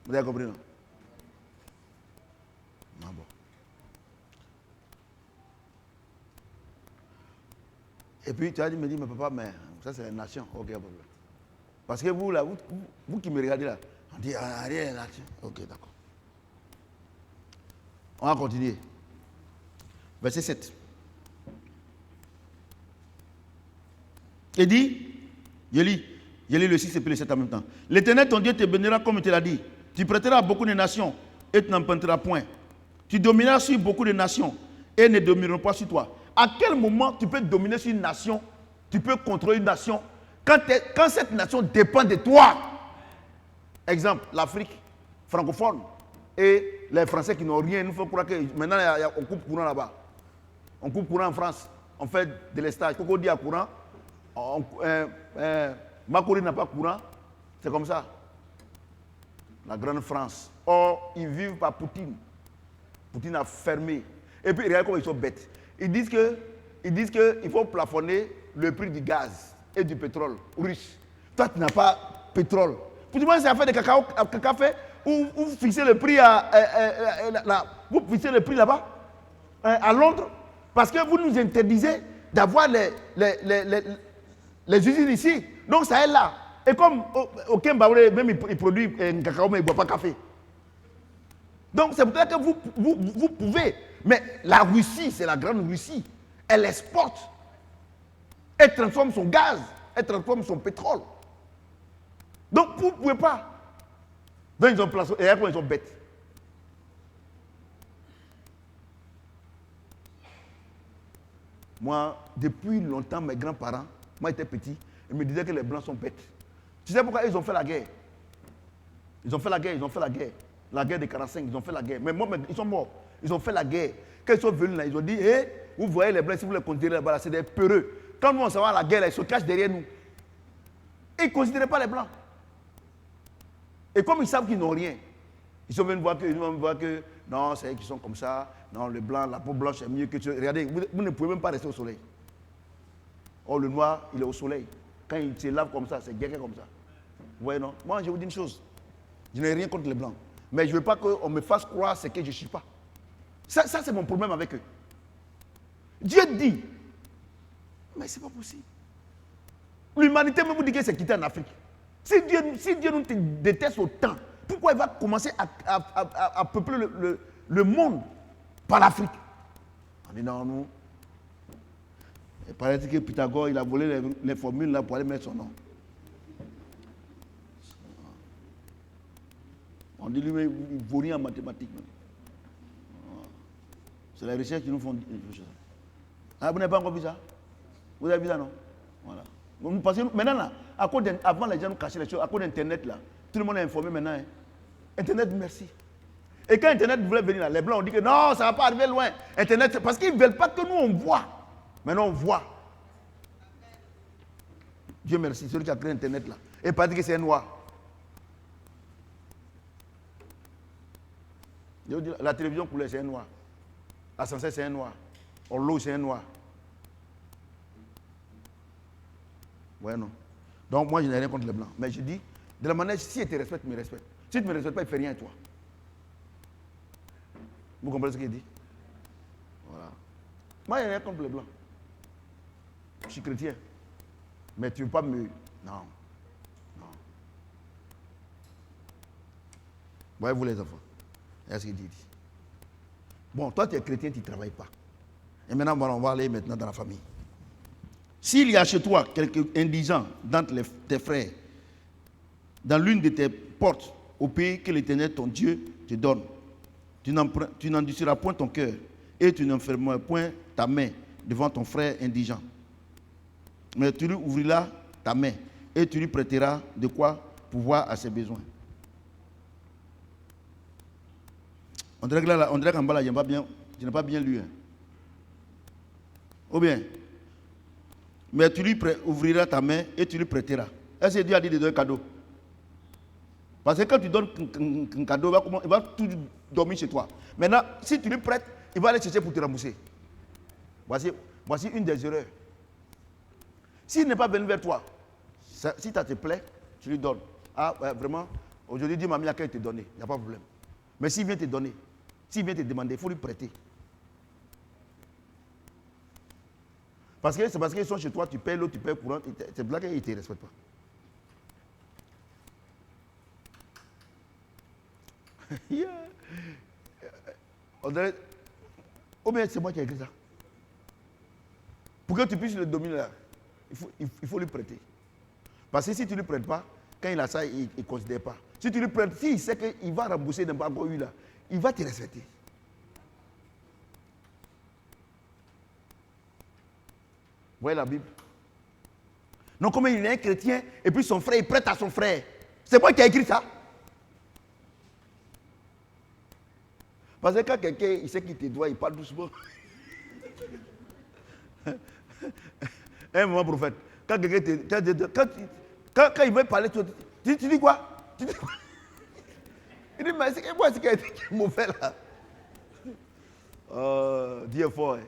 Vous avez compris, non? Ah bon. Et puis tu as dit, me dit, mais papa, mais ça c'est la nation. Ok, problème. Parce que vous, là, vous qui me regardez là, on dit, rien est nation. Ok, d'accord. On va continuer. Verset 7. Il dit, je lis le 6 et puis le 7 en même temps. L'Éternel, ton Dieu, te bénira comme il te l'a dit. Tu prêteras à beaucoup de nations et tu n'emprunteras point. Tu domineras sur beaucoup de nations et ne domineront pas sur toi. À quel moment tu peux dominer sur une nation, tu peux contrôler une nation quand cette nation dépend de toi? Exemple, l'Afrique francophone et les Français qui n'ont rien. Il faut croire que maintenant on coupe courant là-bas. On coupe courant en France. On fait de l'estage. Quand on dit à courant, Makori n'a pas courant. C'est comme ça. La grande France. Or, ils vivent par Poutine. Poutine a fermé. Et puis, regarde comment ils sont bêtes. Ils disent qu'il faut plafonner le prix du gaz et du pétrole russe. Toi, tu n'as pas pétrole. Pour tout le monde, c'est affaire de cacao ou vous fixez le prix vous fixez le prix là-bas, à Londres, parce que vous nous interdisez d'avoir les usines ici. Donc, ça est là. Et comme aucun Baoulé, même il produit un cacao, mais il ne boit pas café. Donc, c'est pour ça que vous pouvez. Mais la Russie, c'est la grande Russie. Elle exporte. Elle transforme son gaz. Elle transforme son pétrole. Donc, vous ne pouvez pas. Donc, ils ont placé. Et après, ils sont bêtes. Moi, depuis longtemps, mes grands-parents, moi, j'étais petit, ils me disaient que les Blancs sont bêtes. Tu sais pourquoi ils ont fait la guerre? Ils ont fait la guerre. La guerre de 45, ils ont fait la guerre. Mais moi, ils sont morts. Ils ont fait la guerre. Quand ils sont venus là, ils ont dit, hey, vous voyez les Blancs, si vous les considérez là-bas, c'est des peureux. Quand nous, on s'en va à la guerre, là, ils se cachent derrière nous. Ils ne considéraient pas les Blancs. Et comme ils savent qu'ils n'ont rien, ils sont venus voir que non, c'est eux qui sont comme ça. Non, le blanc, la peau blanche est mieux que tu. Regardez, vous ne pouvez même pas rester au soleil. Or, le noir, il est au soleil. Quand il se lave comme ça, c'est guégué comme ça. Vous voyez, non? Moi, je vous dis une chose. Je n'ai rien contre les blancs. Mais je ne veux pas qu'on me fasse croire ce que je ne suis pas. Ça c'est mon problème avec eux. Dieu dit, mais ce n'est pas possible. L'humanité même vous dit que c'est quitté en Afrique. Si Dieu nous déteste autant, pourquoi il va commencer à peupler le monde par l'Afrique? On dit non, nous. Il paraît que Pythagore, il a volé les formules là pour aller mettre son nom. On dit lui, il ne vaut rien en mathématiques. C'est la recherche qui nous font dire. Ah, vous n'avez pas encore vu ça? Vous avez vu ça, non? Voilà. Parce que maintenant, là, avant les gens nous cachaient les choses, à cause d'Internet, là, tout le monde est informé maintenant. Hein. Internet, merci. Et quand Internet voulait venir là, les Blancs ont dit que non, ça ne va pas arriver loin. Internet, parce qu'ils ne veulent pas que nous on voit. Maintenant on voit. Dieu merci, celui qui a créé Internet là. Et pas dit que c'est un noir. La télévision couleur, c'est un noir. L'ascenseur, c'est un noir. L'eau, c'est un noir. Ouais, non. Donc, moi, je n'ai rien contre les blancs. Mais je dis, de la manière, si ils te respectent, ils me respectent. Si tu ne me respectes pas, il ne fait rien à toi. Vous comprenez ce qu'il dit? Voilà. Moi, je n'ai rien contre les blancs. Je suis chrétien. Mais tu ne veux pas me... Non. Non. Voyez-vous les enfants? C'est ce qu'il dit. Bon, toi, tu es chrétien, tu ne travailles pas. Et maintenant, on va aller maintenant dans la famille. S'il y a chez toi quelques indigents d'entre tes frères, dans l'une de tes portes, au pays que l'Éternel, ton Dieu, te donne, tu n'endurciras point ton cœur et tu n'enfermeras point ta main devant ton frère indigent. Mais tu lui ouvriras ta main et tu lui prêteras de quoi pouvoir à ses besoins. On dirait qu'en bas là, je n'ai pas bien lu. Hein. Ou bien, mais tu lui ouvriras ta main et tu lui prêteras. Est-ce que Dieu a dit de donner un cadeau? Parce que quand tu donnes un cadeau, il va tout dormir chez toi. Maintenant, si tu lui prêtes, il va aller chercher pour te rembourser. Voici une des erreurs. S'il n'est pas venu vers toi, si ça te plaît, tu lui donnes. Ah, ouais, vraiment, aujourd'hui, Dieu m'a mis à cœur de te donner. Il n'y a pas de problème. Mais s'il vient te donner, s'il vient te demander, il faut lui prêter. Parce que c'est parce qu'ils sont chez toi, tu payes l'eau, tu payes le courant, c'est là qu'ils ne te respectent pas. Ou bien c'est moi qui ai écrit ça. Pour que tu puisses le dominer là, il faut lui prêter. Parce que si tu ne lui prêtes pas, quand il a ça, il ne considère pas. Si tu lui prêtes, s'il sait qu'il va rembourser d'un bagot là, il va te respecter. Vous voyez la Bible? Non, comme il est un chrétien, et puis son frère, il prête à son frère. C'est moi qui ai écrit ça. Parce que quand quelqu'un, il sait qu'il te doit, il parle doucement. Un moment, prophète, quand quelqu'un quand il veut parler, tu dis quoi? Tu dis quoi? Il dit, mais c'est moi qui ai été mauvais là. Dieu est fort.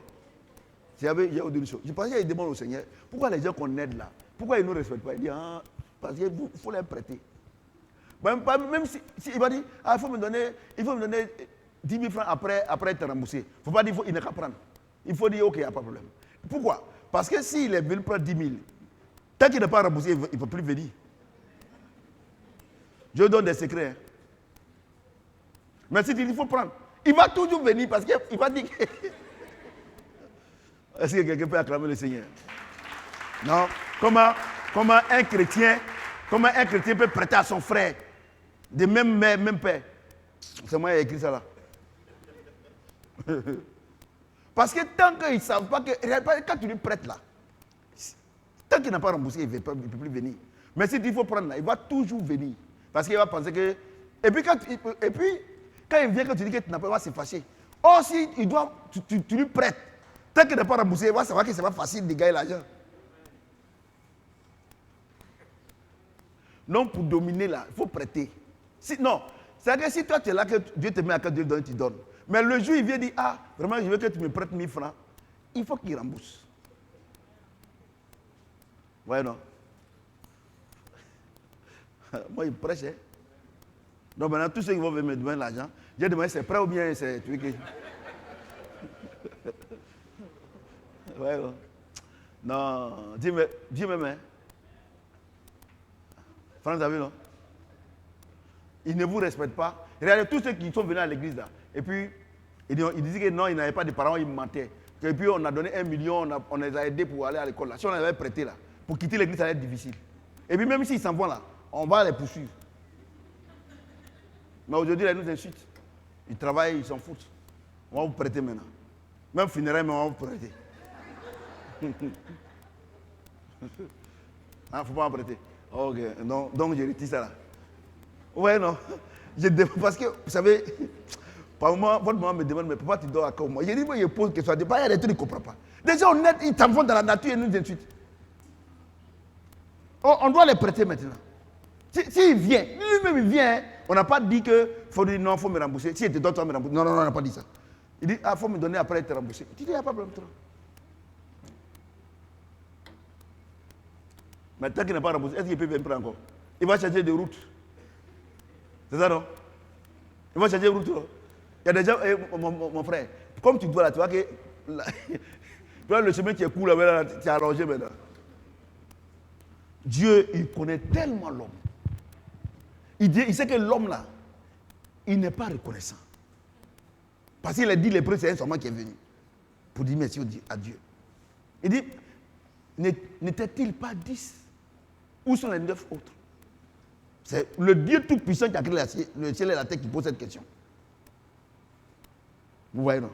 Il y a une chose. Je pense qu'il demande au Seigneur, pourquoi les gens qu'on aide là, pourquoi ils ne nous respectent pas? Il dit, parce qu'il faut les prêter. Même si il va dire, il faut me donner 10 000 francs après être remboursé. Il ne faut pas dire qu'il n'a qu'à prendre. Il faut dire, ok, il n'y a pas de problème. Pourquoi? Parce que s'il est venu prendre 10 000, tant qu'il n'est pas remboursé, il ne peut plus venir. Je donne des secrets. Hein. Mais si il faut prendre, il va toujours venir parce qu'il va dire que... Est-ce que quelqu'un peut acclamer le Seigneur? Non. Comment un chrétien peut prêter à son frère de même mère, même père? C'est moi qui ai écrit ça là. Parce que tant qu'ils ne savent pas que... Quand tu lui prêtes là, tant qu'il n'a pas remboursé, il ne peut plus venir. Mais si il faut prendre là, il va toujours venir. Parce qu'il va penser que... Et puis quand il vient, quand tu dis que tu n'as pas, il va se fâcher. Or si tu lui prêtes, tant qu'il n'a pas remboursé, il va savoir que ce n'est pas facile de gagner l'argent. Non, pour dominer là, il faut prêter. Non, c'est-à-dire que si toi tu es là, que Dieu te met à cœur, Dieu donne, tu donnes. Mais le jour il vient dire, vraiment je veux que tu me prêtes 1000 francs, il faut qu'il rembourse. Ouais, non. Moi, il prêche. Hein? Donc maintenant, tous ceux qui vont venir me demander l'argent, j'ai demandé c'est prêt ou bien c'est truqué. Ouais, non. Non, dis même. Hein? France, vous avez vu, non? Ils ne vous respectent pas. Regardez tous ceux qui sont venus à l'église là. Et puis, ils disaient que non, ils n'avaient pas de parents, ils mentaient. Et puis, on a donné 1 million, on les a aidés pour aller à l'école là. Si on les avait prêté là, pour quitter l'église, ça allait être difficile. Et puis, même s'ils s'en vont là, on va les poursuivre. Mais aujourd'hui, ils nous insultent. Ils travaillent, ils s'en foutent. On va vous prêter maintenant. Même funérailles, mais on va vous prêter. Il ne faut pas en prêter. Ok, donc je retire ça là. Ouais, non. Parce que, vous savez, par moment, votre maman me demande, mais pourquoi tu dors à quoi moi? Je dis, moi, je pose question. Il y a des trucs, il ne comprend pas. Des gens honnêtes, ils s'en vont dans la nature et nous insultent. On doit les prêter maintenant. S'il vient, lui-même il vient, on n'a pas dit que faut dire non, il faut me rembourser. Si il te donne, tu vas me rembourser. Non, on n'a pas dit ça. Il dit, il faut me donner après être remboursé. Tu dis, il n'y a pas de problème. Mais tant qu'il n'a pas remboursé, est-ce qu'il peut venir prendre encore? Il va changer de route. C'est ça, non? Il va changer de route. Non? Il y a des gens, mon frère, comme tu dois là, tu vois que le chemin qui est court là, tu es allongé maintenant. Dieu, il connaît tellement l'homme. Il sait que l'homme là, il n'est pas reconnaissant. Parce qu'il a dit, l'épreuve, c'est un serment qui est venu. Pour dire merci à Dieu. Il dit, n'était-il pas 10? Où sont les 9 autres? C'est le Dieu Tout-Puissant qui a créé le ciel et la terre qui pose cette question. Vous voyez, non?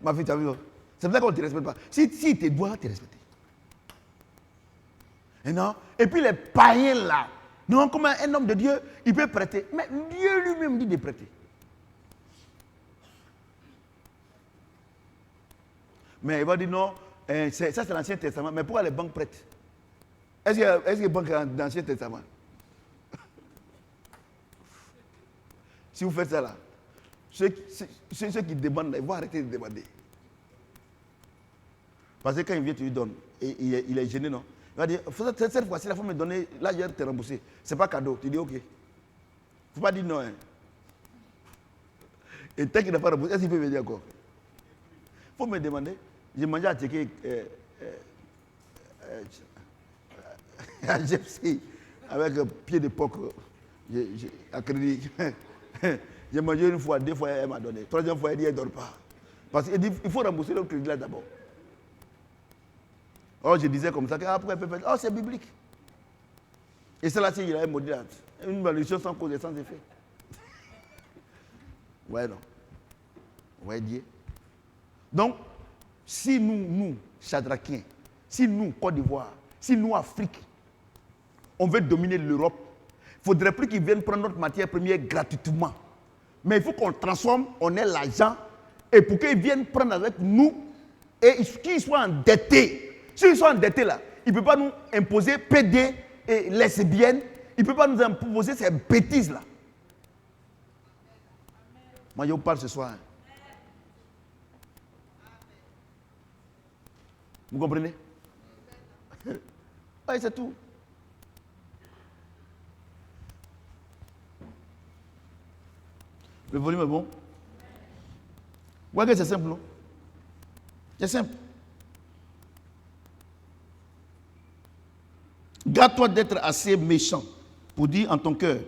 Ma fille, tu as vu, non? C'est pour ça qu'on ne te respecte pas. Si il te doit te respecter. Et non? Et puis les païens là, non, comme un homme de Dieu, il peut prêter. Mais Dieu lui-même dit de prêter. Mais il va dire non, ça c'est l'Ancien Testament. Mais pourquoi les banques prêtent? Est-ce que les banques sont dans l'Ancien Testament? Si vous faites ça là, ceux qui demandent là, ils vont arrêter de demander. Parce que quand il vient, tu lui donnes. Et il est gêné, non? Il va dire, cette fois-ci, il faut me donner, là, je vais te rembourser. Ce n'est pas cadeau. Tu dis, ok. Il ne faut pas dire non. Hein. Et tant qu'il n'a pas remboursé, est-ce qu'il peut venir encore? Il faut me demander. J'ai mangé à checker à Gypsy avec un pied de porc à crédit. J'ai mangé une fois, 2 fois, elle m'a donné. 3e fois, elle dit, elle ne dort pas. Parce qu'il dit, il faut rembourser le crédit là d'abord. Oh, je disais comme ça, après, oh, c'est biblique. Et cela, il avait maudit une malédiction sans cause et sans effet. Ouais, non. Ouais, Dieu. Donc, si nous, Chadrakiens, si nous, Côte d'Ivoire, si nous, Afrique, on veut dominer l'Europe, il ne faudrait plus qu'ils viennent prendre notre matière première gratuitement. Mais il faut qu'on transforme, on ait l'argent, et pour qu'ils viennent prendre avec nous, et qu'ils soient endettés. S'ils sont endettés là, il ne peut pas nous imposer PD et lesbiennes, il ne peut pas nous imposer ces bêtises là. Moi, je vous parle ce soir. Hein. Vous comprenez? Oui, c'est tout. Le volume est bon? Vous voyez que c'est simple, non? C'est simple. Garde-toi d'être assez méchant pour dire en ton cœur.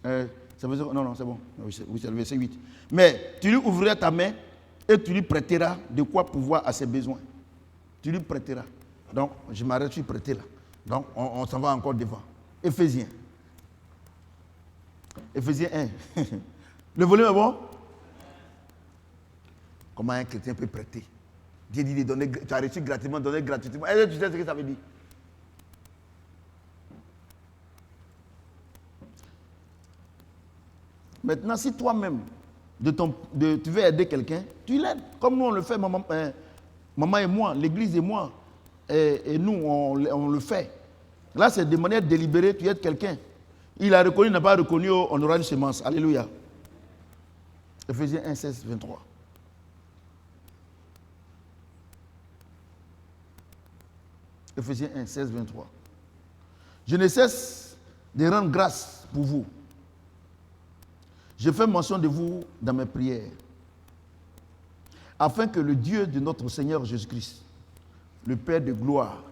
Non, c'est bon. Oui, c'est le verset 8. Mais tu lui ouvriras ta main et tu lui prêteras de quoi pouvoir à ses besoins. Tu lui prêteras. Donc, je m'arrête, je suis prêté là. Donc, on s'en va encore devant. Éphésiens. Éphésiens 1. Le volume est bon? Comment un chrétien peut prêter? Dieu dit de donner, tu as reçu gratuitement, donner gratuitement. Est-ce que tu sais ce que ça veut dire? Maintenant, si toi-même, tu veux aider quelqu'un, tu l'aides. Comme nous, on le fait, maman et moi, l'église et moi, et nous, on le fait. Là, c'est de manière délibérée, tu aides quelqu'un. Il a reconnu, il n'a pas reconnu, on aura une semence. Alléluia. Éphésiens 1, 16, 23. Éphésiens 1, 16, 23. Je ne cesse de rendre grâce pour vous. Je fais mention de vous dans mes prières, afin que le Dieu de notre Seigneur Jésus-Christ, le Père de gloire,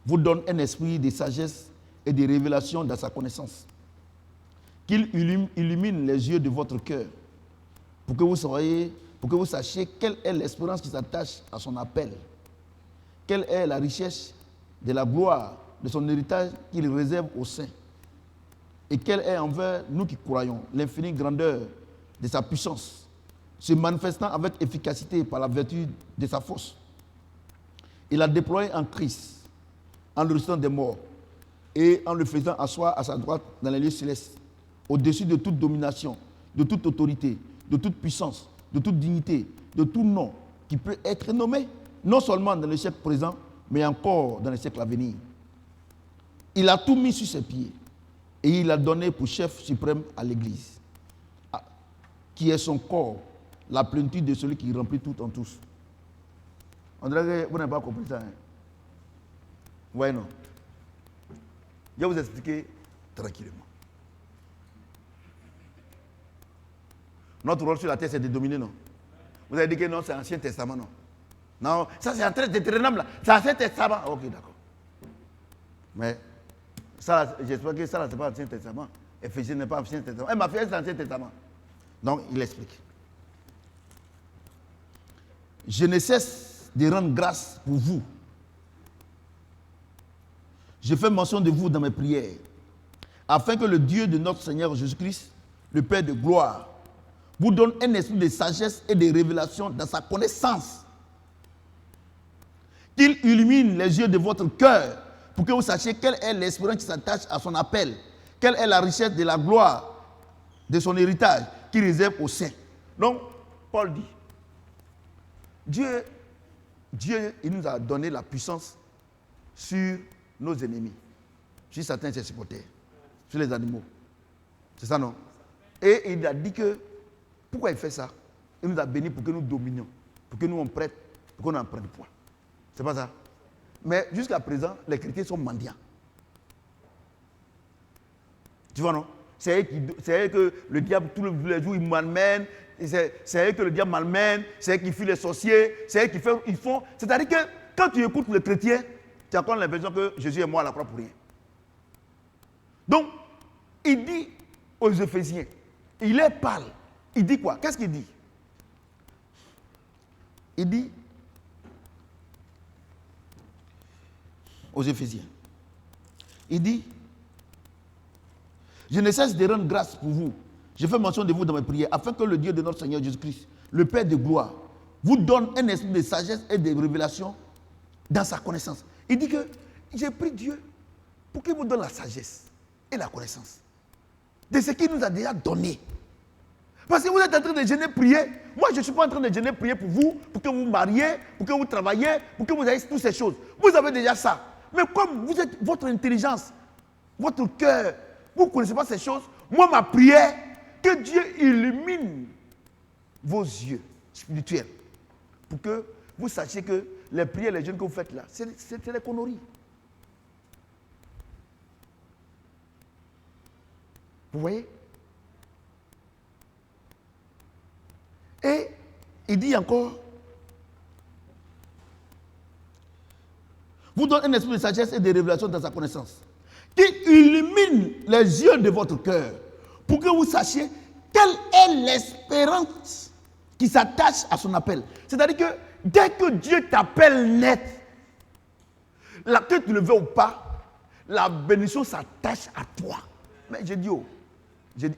vous donne un esprit de sagesse et de révélation dans sa connaissance. Qu'il illumine les yeux de votre cœur, pour que vous sachiez quelle est l'espérance qui s'attache à son appel, quelle est la richesse de la gloire de son héritage qu'il réserve aux saints, et quelle est envers nous qui croyons l'infinie grandeur de sa puissance, se manifestant avec efficacité par la vertu de sa force. Il a déployé en Christ, en le ressuscitant des morts, et en le faisant asseoir à sa droite dans les lieux célestes, au-dessus de toute domination, de toute autorité, de toute puissance, de toute dignité, de tout nom qui peut être nommé, non seulement dans le siècle présent, mais encore dans le siècle à venir. Il a tout mis sur ses pieds et il a donné pour chef suprême à l'Église, qui est son corps, la plénitude de celui qui remplit tout en tous. On dirait que vous n'avez pas compris ça. Hein? Oui, non. Je vais vous expliquer tranquillement. Notre rôle sur la terre, c'est de dominer, non? Vous avez dit que non, c'est l'Ancien Testament, non? Non, ça c'est en train d'être là. C'est l'Ancien Testament. Ok, d'accord. Mais ça, j'espère que ça, c'est pas l'Ancien Testament. Éphésiens n'est pas l'Ancien Testament. Ma fille, c'est l'Ancien Testament. Donc, il explique. Je ne cesse de rendre grâce pour vous. Je fais mention de vous dans mes prières, afin que le Dieu de notre Seigneur Jésus-Christ, le Père de gloire, vous donne un esprit de sagesse et de révélation dans sa connaissance. Qu'il illumine les yeux de votre cœur pour que vous sachiez quelle est l'espérance qui s'attache à son appel, quelle est la richesse de la gloire de son héritage qu'il réserve aux saints. Donc, Paul dit, Dieu, il nous a donné la puissance sur nos ennemis, sur certains de ses supporters, sur les animaux. C'est ça, non? Et il a dit que, pourquoi il fait ça? Il nous a bénis pour que nous dominions, pour que nous on prête, pour qu'on en prenne poids. C'est pas ça? Mais jusqu'à présent, les chrétiens sont mendiants. Tu vois, non? C'est eux que le diable, tous les jours, il malmène. C'est eux que le diable malmène. C'est eux qui fuient les sorciers. C'est eux qui font. C'est-à-dire que quand tu écoutes le chrétien, tu as encore l'impression que Jésus est mort à la croix pour rien. Donc, il dit aux Éphésiens, il leur parle. Il dit quoi? Qu'est-ce qu'il dit? Il dit, aux Éphésiens. Il dit, je ne cesse de rendre grâce pour vous. Je fais mention de vous dans mes prières, afin que le Dieu de notre Seigneur Jésus-Christ, le Père de gloire, vous donne un esprit de sagesse et de révélation dans sa connaissance. Il dit que j'ai pris Dieu pour qu'il vous donne la sagesse et la connaissance de ce qu'il nous a déjà donné. Parce que vous êtes en train de jeûner, prier. Moi, je ne suis pas en train de jeûner, prier pour vous, pour que vous vous mariez, pour que vous travaillez, pour que vous ayez toutes ces choses. Vous avez déjà ça. Mais comme vous êtes, votre intelligence, votre cœur, vous ne connaissez pas ces choses, moi, ma prière, que Dieu illumine vos yeux spirituels pour que vous sachiez que les prières, les jeûnes que vous faites là, c'est des conneries. Vous voyez? Et il dit encore, vous donne un esprit de sagesse et de révélation dans sa connaissance, qui illumine les yeux de votre cœur, pour que vous sachiez quelle est l'espérance qui s'attache à son appel. C'est-à-dire que dès que Dieu t'appelle net, que tu le veux ou pas, la bénédiction s'attache à toi. Mais j'ai dit,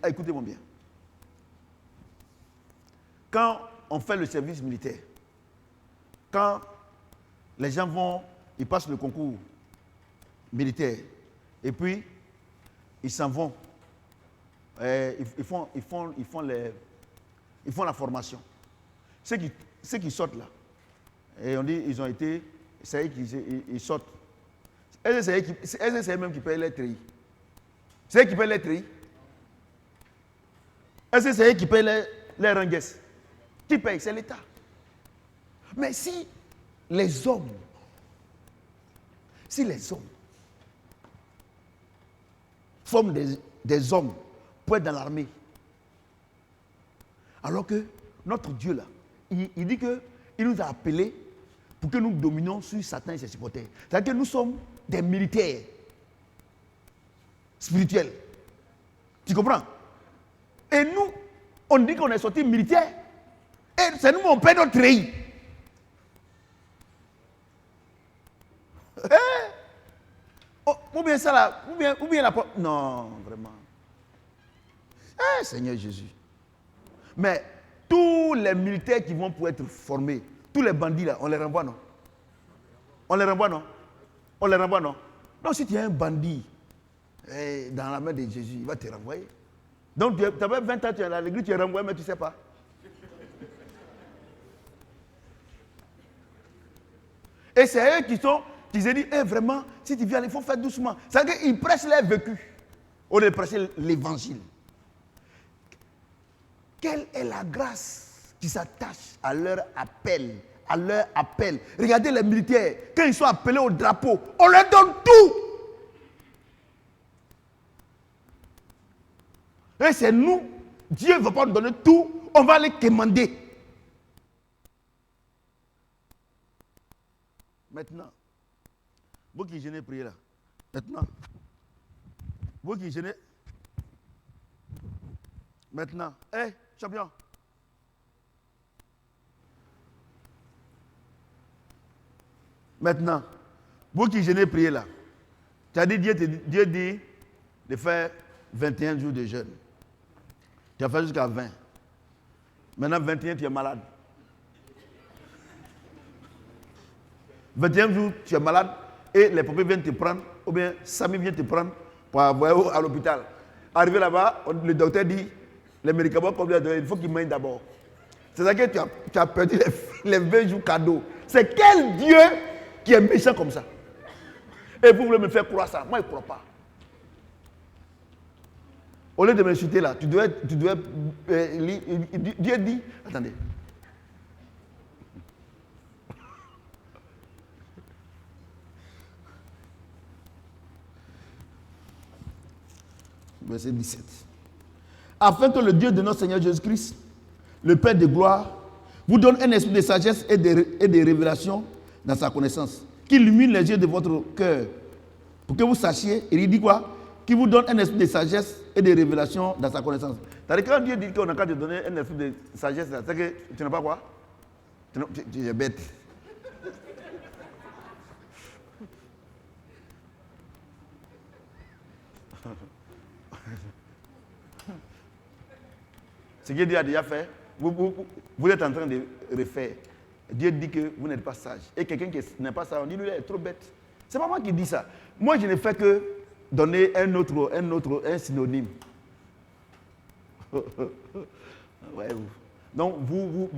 écoutez-moi bien. Quand on fait le service militaire, quand les gens ils passent le concours militaire, et puis ils s'en vont, ils font la formation. Ceux qui sortent là, et on dit ils ont été, c'est eux qui sortent. Est-ce que c'est eux même qui payent les treillis? C'est eux qui payent les treillis? Est-ce que c'est eux qui payent les rangues? Qui paye? C'est l'État. Mais si les hommes forment des hommes pour être dans l'armée, alors que notre Dieu là, il dit qu'il nous a appelés pour que nous dominions sur Satan et ses supporters. C'est-à-dire que nous sommes des militaires spirituels. Tu comprends? Et nous, on dit qu'on est sortis militaires. Et c'est nous, on paie notre treillis. Ou bien ça là, ou bien la porte. Non, vraiment. Seigneur Jésus. Mais tous les militaires qui vont pour être formés, tous les bandits là, on les renvoie, non? On les renvoie, non? On les renvoie, non? Donc si tu es un bandit dans la main de Jésus, il va te renvoyer. Donc tu avais 20 ans, tu es à l'église, tu es renvoyé, mais tu ne sais pas. Et c'est eux qui se disent, vraiment, si tu viens, il faut faire doucement. C'est-à-dire qu'ils prêchent leur vécu au lieu de prêcher l'évangile. Quelle est la grâce qui s'attache à leur appel? À leur appel. Regardez les militaires, quand ils sont appelés au drapeau, on leur donne tout. Et c'est nous, Dieu ne va pas nous donner tout, on va les commander. Maintenant, vous qui jeûnez, priez là. Maintenant, vous qui jeûnez. Maintenant, champion. Maintenant, vous qui jeûnez, priez là. Tu as dit, Dieu dit de faire 21 jours de jeûne. Tu as fait jusqu'à 20. Maintenant, 21, tu es malade. 21 jours, tu es malade et les papiers viennent te prendre, ou bien Samy vient te prendre pour envoyer à l'hôpital. Arrivé là-bas, le docteur dit, les médicaments comme il faut qu'ils mangent d'abord. C'est ça que tu as perdu les 20 jours cadeaux. C'est quel Dieu qui est méchant comme ça? Et vous voulez me faire croire ça? Moi, je ne crois pas. Au lieu de m'insulter là, tu dois Dieu dit, attendez. Verset 17. Afin que le Dieu de notre Seigneur Jésus-Christ, le Père de gloire, vous donne un esprit de sagesse et de révélation dans sa connaissance, qui illumine les yeux de votre cœur, pour que vous sachiez, et il dit quoi? Qui vous donne un esprit de sagesse et de révélation dans sa connaissance. C'est-à-dire que quand Dieu dit qu'on a qu'à te donner un esprit de sagesse, c'est que tu n'as pas quoi? Tu es bête. Ce que Dieu a déjà fait, vous êtes en train de refaire. Dieu dit que vous n'êtes pas sage. Et quelqu'un qui n'est pas sage, on dit lui, il est trop bête. C'est pas moi qui dis ça. Moi, je ne fais que donner un synonyme. Ouais, donc, vous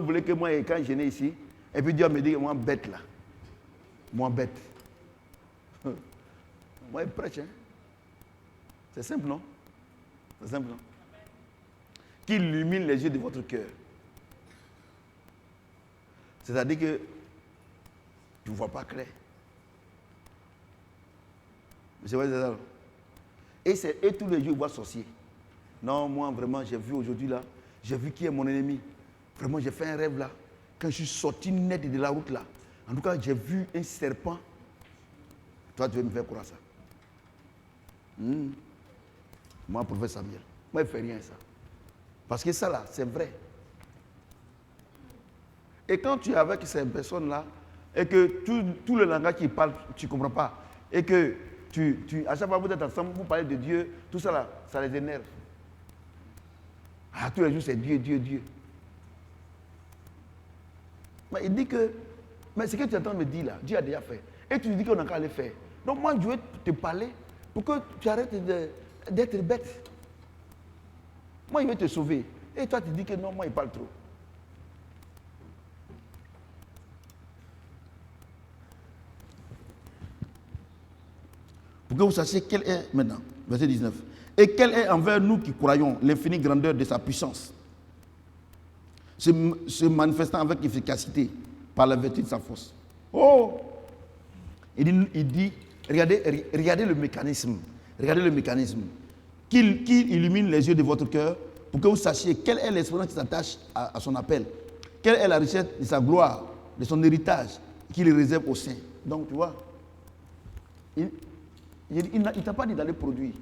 voulez que moi, quand je n'ai ici, et puis Dieu me dit, moi, bête là. Moi, bête. Moi, je prêche. Hein? C'est simple, non? C'est simple, non? Qu'il illumine les yeux de votre cœur. C'est-à-dire que tu ne vois pas clair. C'est vrai, c'est ça. Et tous les jours, il voit sorcier. Non, moi, vraiment, j'ai vu aujourd'hui là, j'ai vu qui est mon ennemi. Vraiment, j'ai fait un rêve là. Quand je suis sorti net de la route là, en tout cas, j'ai vu un serpent. Toi, tu veux me faire croire ça? Moi, professeur Samuel, moi, je ne fais rien ça. Parce que ça là, c'est vrai. Et quand tu es avec ces personnes-là, et que tout le langage qu'ils parlent, tu ne comprends pas, et que à chaque fois que vous êtes ensemble, vous parlez de Dieu, tout ça là, ça les énerve. Ah, tous les jours, c'est Dieu, Dieu, Dieu. Mais il dit que, mais ce que tu es en train de me dire là, Dieu a déjà fait. Et tu dis qu'on n'a qu'à le faire. Donc moi, je vais te parler pour que tu arrêtes d'être bête. Moi, il veut te sauver. Et toi, tu dis que non, moi, il parle trop. Pour que vous sachiez quel est, maintenant, verset 19, et quel est envers nous qui croyons l'infinie grandeur de sa puissance, se manifestant avec efficacité par la vertu de sa force. Oh! Il dit regardez le mécanisme. Regardez le mécanisme. Qu'il illumine les yeux de votre cœur pour que vous sachiez quelle est l'espérance qui s'attache à son appel. Quelle est la richesse de sa gloire, de son héritage qu'il réserve aux saints. Donc, tu vois, il ne t'a pas dit d'aller produire.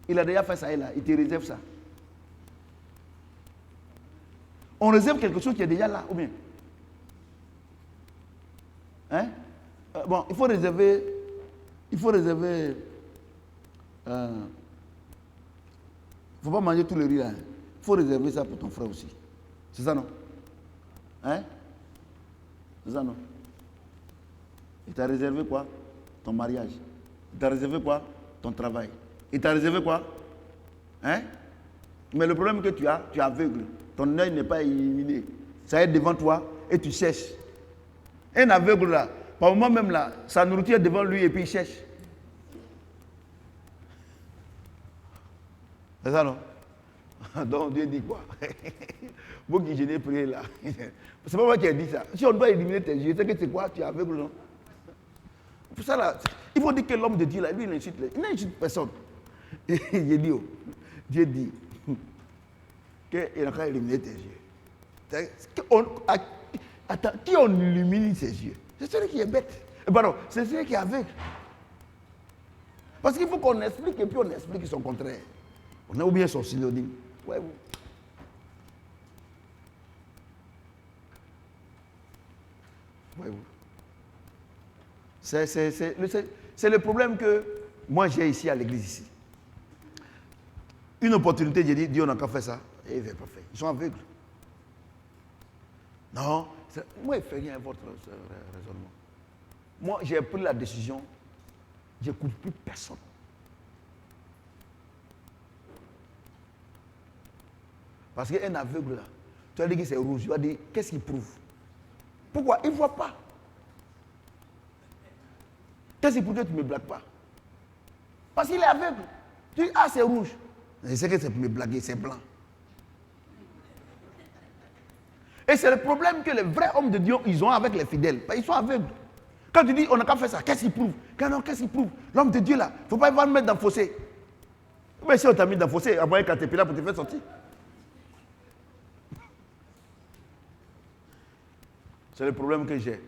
Il a déjà fait ça et là. Il te réserve ça. On réserve quelque chose qui est déjà là, ou bien? Hein? Bon, il faut réserver. Il ne faut pas manger tout le riz là. Il faut réserver ça pour ton frère aussi. C'est ça, non? Hein? C'est ça, non? Il t'a réservé quoi? Ton mariage. Il t'a réservé quoi? Ton travail. Il t'a réservé quoi? Hein? Mais le problème que tu es aveugle. Ton œil n'est pas illuminé. Ça est devant toi et tu cherches. Un aveugle là, par moment même là, sa nourriture est devant lui et puis il cherche. C'est ça, non? Donc Dieu dit quoi? Vous qui gênez prier là. C'est pas moi qui ai dit ça. Si on doit éliminer tes yeux, c'est que c'est quoi? Tu es aveugle, non? Pour ça là, il faut dire que l'homme de Dieu là, lui il n'insulte personne. Dieu dit qu'il n'a qu'à éliminer tes yeux. Attends, qui on illumine ses yeux? C'est celui qui est bête. Pardon, c'est celui qui est aveugle. Parce qu'il faut qu'on explique et puis on explique son contraire. On a oublié son synonyme. Ouais, vous. Ouais, vous. C'est le problème que moi j'ai ici à l'église ici. Une opportunité, j'ai dit, Dieu n'a qu'à faire ça. Et il ne va pas faire. Ils sont aveugles. Non, moi je ne fais rien à votre raisonnement. Moi j'ai pris la décision, je n'écoute plus personne. Parce qu'un aveugle là, tu as dit que c'est rouge, tu vas dire, qu'est-ce qu'il prouve? Pourquoi? Il ne voit pas. Qu'est-ce qu'il prouve que tu ne me blagues pas? Parce qu'il est aveugle. Tu dis, ah c'est rouge. Je sais que c'est pour me blaguer, c'est blanc. Et c'est le problème que les vrais hommes de Dieu, ils ont avec les fidèles. Ils sont aveugles. Quand tu dis, on n'a qu'à faire ça, qu'est-ce qu'il prouve? Qu'est-ce qu'il prouve? L'homme de Dieu là, il ne faut pas le mettre dans le fossé. Mais si on t'a mis dans le fossé, envoyer un caterpillar pour te faire sortir. C'est le problème que j'ai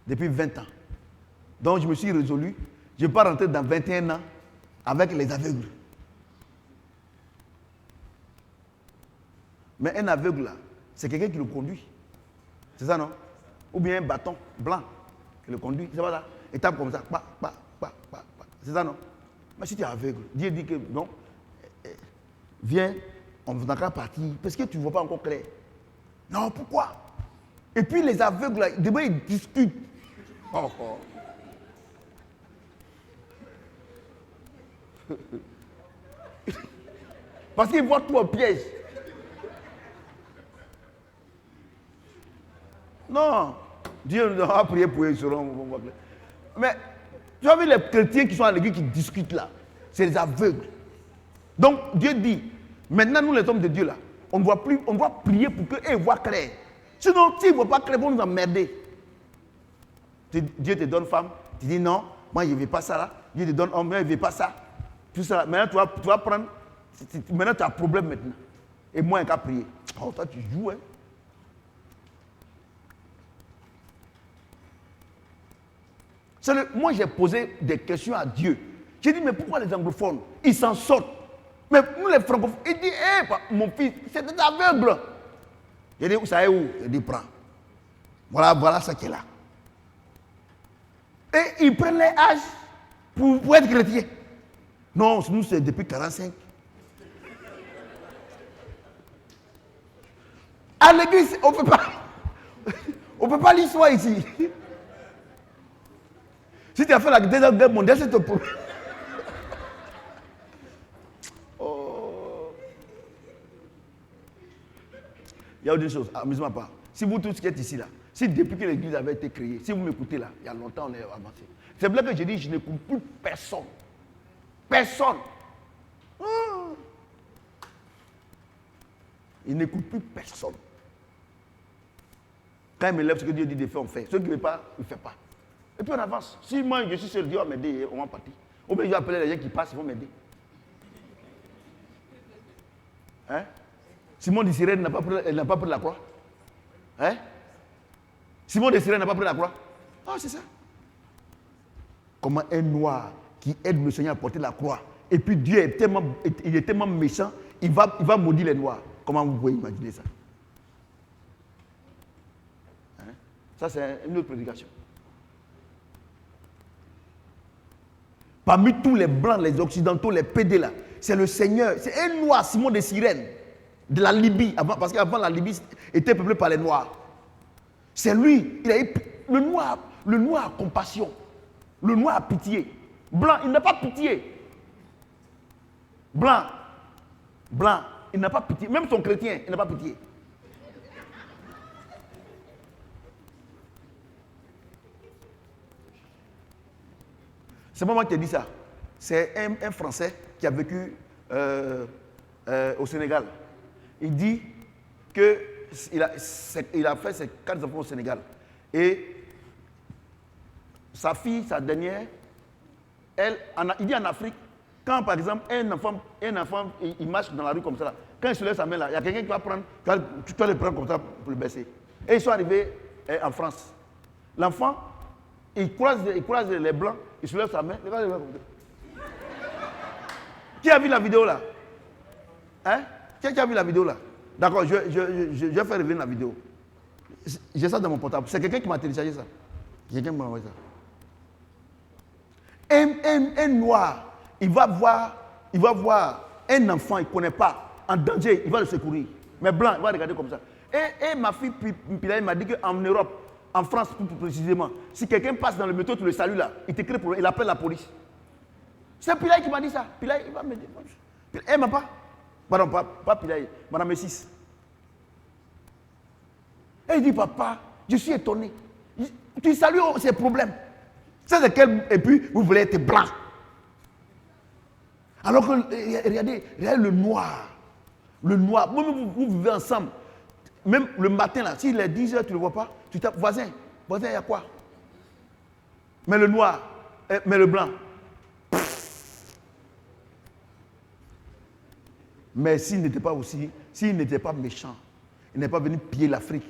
depuis 20 ans. Donc je me suis résolu, je ne vais pas rentrer dans 21 ans avec les aveugles. Mais un aveugle là, c'est quelqu'un qui le conduit. C'est ça, non? Ou bien un bâton blanc qui le conduit. C'est pas ça? Et tape comme ça. C'est ça, non? Mais si tu es aveugle, Dieu dit que non, viens, on n'a qu'à partir, parce que tu ne vois pas encore clair. Non, pourquoi? Et puis les aveugles, là, demain ils discutent. Oh, oh. Parce qu'ils voient tout au piège. Non, Dieu nous a prié pour eux. Mais tu as vu les chrétiens qui sont à l'église qui discutent là, c'est les aveugles. Donc Dieu dit, maintenant nous les hommes de Dieu là, on doit prier pour qu'eux voient clair. Sinon, s'ils ne voient pas clair, ils vont nous emmerder. Dieu te donne femme, tu dis non, moi je ne veux pas ça là. Dieu te donne homme, moi je ne veux pas ça. Tout ça là. Maintenant tu vas prendre, maintenant tu as un problème maintenant. Et moi, il n'y a qu'à prier. Oh, toi tu joues, hein. Moi, j'ai posé des questions à Dieu. J'ai dit, mais pourquoi les anglophones, ils s'en sortent? Mais nous, les francophones, il dit, hé, mon fils, c'est des aveugles. J'ai dit, vous savez où? Il dit, prends. Voilà ce qui est là. Et ils prennent les âges pour être chrétiens. Non, nous, c'est depuis 45. À l'église, on ne peut pas l'histoire ici. Si tu as fait la deuxième guerre mondiale, c'est ton problème. Oh. Il y a autre chose, amusez-moi pas. Si vous tous qui êtes ici là, si depuis que l'église avait été créée, si vous m'écoutez là, il y a longtemps on est avancé. C'est vrai que j'ai dit, je n'écoute plus personne. Personne. Il n'écoute plus personne. Quand il me lève ce que Dieu dit de faire, on fait. Ceux qui ne veulent pas, il ne fait pas. Et puis on avance. Si moi je suis seul, Dieu va m'aider, on va partir. Ou bien je vais appeler les gens qui passent, ils vont m'aider. Hein? Simon de Cyrène n'a pas pris la croix. Hein? Simon de Cyrène n'a pas pris la croix. Ah, c'est ça. Comment un noir qui aide le Seigneur à porter la croix, et puis Dieu est tellement méchant, il va maudire les noirs. Comment vous pouvez imaginer ça? Hein? Ça, c'est une autre prédication. Parmi tous les blancs, les occidentaux, les PD là, c'est le Seigneur, c'est un noir, Simon de Cyrène, de la Libye, parce qu'avant la Libye était peuplée par les noirs. C'est lui, le noir a compassion, le noir a pitié. Blanc, il n'a pas pitié. Blanc, il n'a pas pitié. Même son chrétien, il n'a pas pitié. C'est pas moi qui ai dit ça. C'est un Français qui a vécu au Sénégal. Il dit qu'il a fait ses 4 enfants au Sénégal. Et sa fille, sa dernière, il dit en Afrique, quand par exemple un enfant il marche dans la rue comme ça, là, quand il se lève sa main là, il y a quelqu'un qui va prendre, tu dois le prendre comme ça pour le baisser. Et ils sont arrivés en France. L'enfant, il croise les blancs, il se lève sa main, regarde les blancs comme ça. Qui a vu la vidéo là? Hein? Qui a vu la vidéo là? D'accord, je vais faire revenir la vidéo. J'ai ça dans mon portable. C'est quelqu'un qui m'a téléchargé ça. Quelqu'un m'a envoyé ça. Un noir, il va voir un enfant, il ne connaît pas, en danger, il va le secourir. Mais blanc, il va regarder comme ça. Et ma fille Pilaï m'a dit qu'en Europe, en France plus précisément, si quelqu'un passe dans le métro, tu le salues là, il t'écrit pour il appelle la police. C'est Pilaï qui m'a dit ça. Pilaï, il va me dire. Elle m'a pas. Pardon, pas Pilaï, Madame Messis. Et il dit, papa, je suis étonné. Tu salues ces problèmes. C'est quel, et puis vous voulez être blanc. Alors que, regardez le noir. Le noir, vous vivez ensemble. Même le matin, là, s'il est 10 h, tu ne le vois pas, tu tapes voisin, il y a quoi? Mais le noir, mais le blanc. Mais s'il n'était pas méchant, il n'est pas venu piller l'Afrique,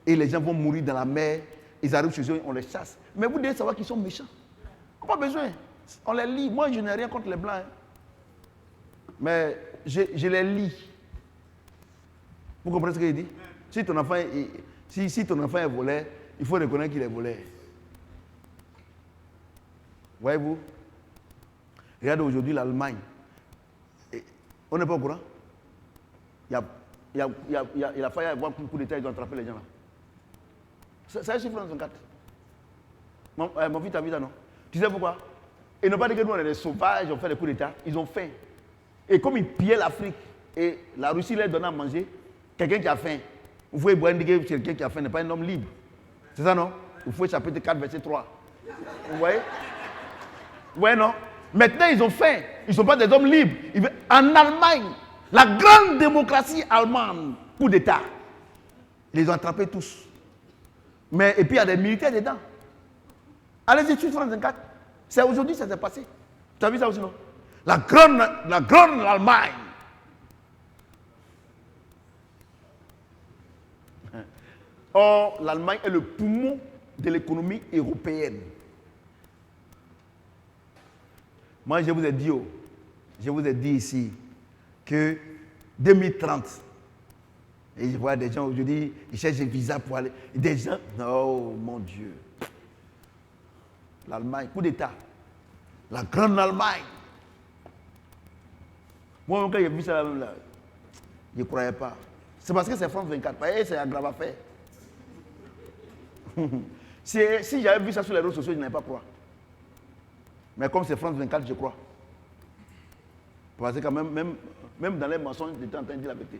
et les gens vont mourir dans la mer, ils arrivent chez eux, on les chasse. Mais vous devez savoir qu'ils sont méchants. Pas besoin. On les lit. Moi, je n'ai rien contre les blancs. Hein. Mais je les lis. Vous comprenez ce qu'il dit? Si ton enfant est volé, il faut reconnaître qu'il est volé. Voyez-vous? Regarde aujourd'hui l'Allemagne. On n'est pas au courant. Il a failli avoir un coup d'État, ils ont attrapé les gens là. Ça a chiffre dans son 4. Mon fils, t'as vu ça, non? Tu sais pourquoi? Ils n'ont pas dit que nous, on est des sauvages, on fait des coups d'État. Ils ont faim. Et comme ils pillaient l'Afrique, et la Russie leur donnait à manger, quelqu'un qui a faim, vous pouvez boire indiquer que quelqu'un qui a faim n'est pas un homme libre. C'est ça, non? Vous pouvez chapitre 4, verset 3. Vous voyez? Ouais, non? Maintenant, ils ont faim. Ils ne sont pas des hommes libres. En Allemagne, la grande démocratie allemande, coup d'État, ils les ont attrapés tous. Et puis, il y a des militaires dedans. Allez-y, tu France 24. C'est aujourd'hui que ça s'est passé. Tu as vu ça aussi, non? La grande Allemagne. Or, l'Allemagne est le poumon de l'économie européenne. Moi, je vous ai dit ici que 2030, et je vois des gens aujourd'hui, ils cherchent un visa pour aller. Des gens, oh mon Dieu. L'Allemagne, coup d'État. La grande Allemagne. Moi, quand j'ai vu ça, là, je ne croyais pas. C'est parce que c'est France 24. C'est un grave affaire. Si j'avais vu ça sur les réseaux sociaux, je n'avais pas croire. Mais comme c'est France 24, je crois. Parce que même dans les mensonges, j'étais en train de dire la vérité.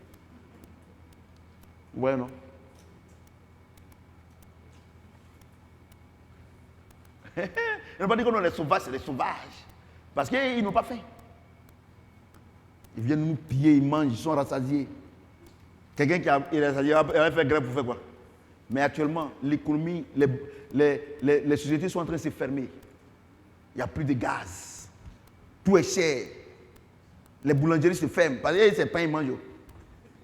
Ouais, non? Ils n'ont pas dit que nous, les sauvages, c'est des sauvages. Parce qu'ils n'ont pas faim. Ils viennent nous piller, ils mangent, ils sont rassasiés. Quelqu'un qui est rassasié, il va faire grève pour faire quoi? Mais actuellement, l'économie, les sociétés sont en train de se fermer. Il n'y a plus de gaz. Tout est cher. Les boulangeries se ferment. Parce que ces pains, ils mangent.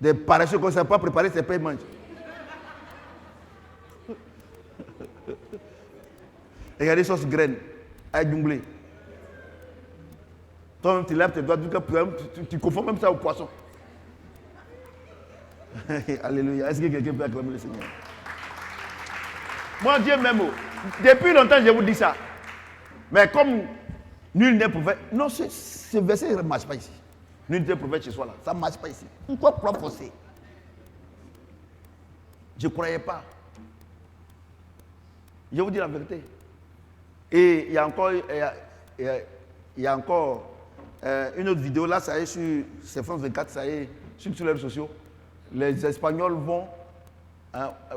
Des paresseux qu'on ne sait pas préparer, ces pains, ils mangent. Regardez sauce graine avec du blé. Toi-même, tu lèves tes doigts, tu confonds même ça au poisson. Alléluia. Est-ce que quelqu'un peut acclamer le Seigneur? Moi, Dieu même, depuis longtemps, je vous dis ça. Mais comme nul n'est prophète, non, ce verset ne marche pas ici. Nul n'est prophète chez soi là, ça ne marche pas ici. Pourquoi forcer? Je ne croyais pas. Je vous dis la vérité. Et il y a encore, une autre vidéo, là, ça est sur France 24, ça est sur les réseaux sociaux. Les Espagnols vont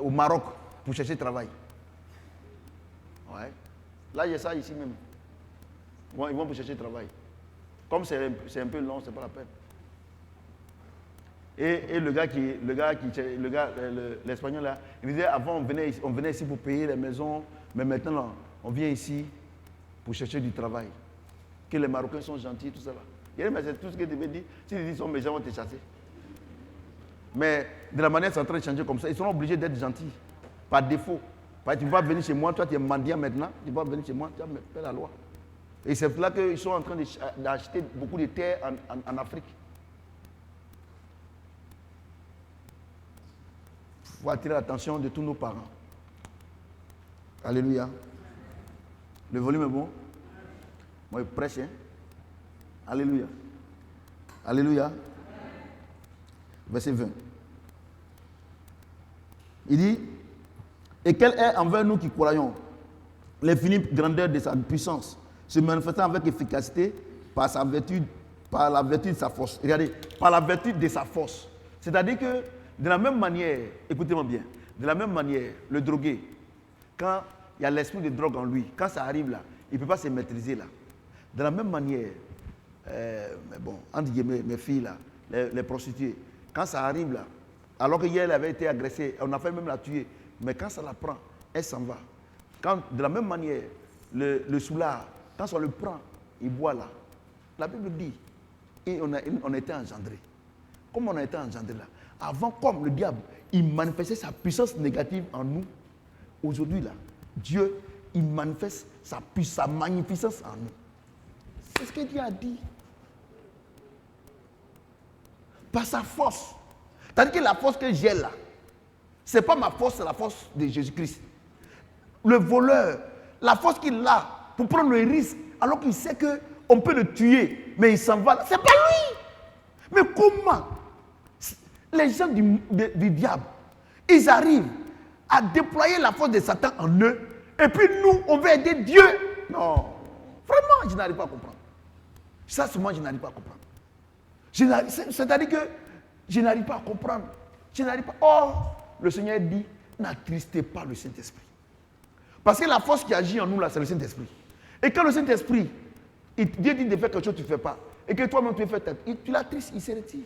au Maroc pour chercher travail. Ouais. Là, il y a ça ici même. Bon, ils vont pour chercher travail. Comme c'est un peu long, c'est pas la peine. Et l'Espagnol là, il disait avant on venait ici pour payer les maisons, mais maintenant là, on vient ici pour chercher du travail. Que les Marocains sont gentils, tout ça là. Mais c'est tout ce que tu veux dire. Si ils disent sont méchants, vont te chasser. Mais de la manière, c'est en train de changer comme ça. Ils sont obligés d'être gentils, par défaut. Parce que tu vas venir chez moi, toi tu es mendiant maintenant, tu vas venir chez moi, tu vas me faire la loi. Et c'est là qu'ils sont en train d'acheter beaucoup de terres en Afrique. Il faut attirer l'attention de tous nos parents. Alléluia. Le volume est bon? Moi, je prêche, hein? Alléluia. Alléluia. Verset 20. Il dit, et quelle est envers nous qui croyons l'infinie grandeur de sa puissance, se manifestant avec efficacité par la vertu de sa force. Regardez, par la vertu de sa force. C'est-à-dire que, de la même manière, écoutez-moi bien, de la même manière, le drogué, quand il y a l'esprit de drogue en lui, quand ça arrive là, il ne peut pas se maîtriser là. De la même manière, mais bon, entre guillemets, mes filles là, les prostituées, quand ça arrive là, alors qu'hier elle avait été agressée, on a fait même la tuer, mais quand ça la prend, elle s'en va. Quand, de la même manière, le soulard, quand on le prend, il boit là. La Bible dit, et on a été engendré. Comme on a été engendré là, avant, comme le diable, il manifestait sa puissance négative en nous, aujourd'hui là, Dieu, il manifeste sa magnificence en nous. C'est ce que Dieu a dit. Par sa force. C'est-à-dire que la force que j'ai là, ce n'est pas ma force, c'est la force de Jésus-Christ. Le voleur, la force qu'il a pour prendre le risque, alors qu'il sait on peut le tuer, mais il s'en va. C'est pas lui. Mais comment les gens du diable, ils arrivent à déployer la force de Satan en eux, et puis nous, on veut aider Dieu? Non. Vraiment, je n'arrive pas à comprendre. Ça, c'est moi, je n'arrive pas à comprendre. C'est-à-dire que je n'arrive pas à comprendre. Je n'arrive pas. Or, le Seigneur dit, n'attristez pas le Saint-Esprit. Parce que la force qui agit en nous, là, c'est le Saint-Esprit. Et quand le Saint-Esprit, Dieu dit de faire quelque chose que tu ne fais pas, et que toi-même tu fais, tu l'attristes, il se retire.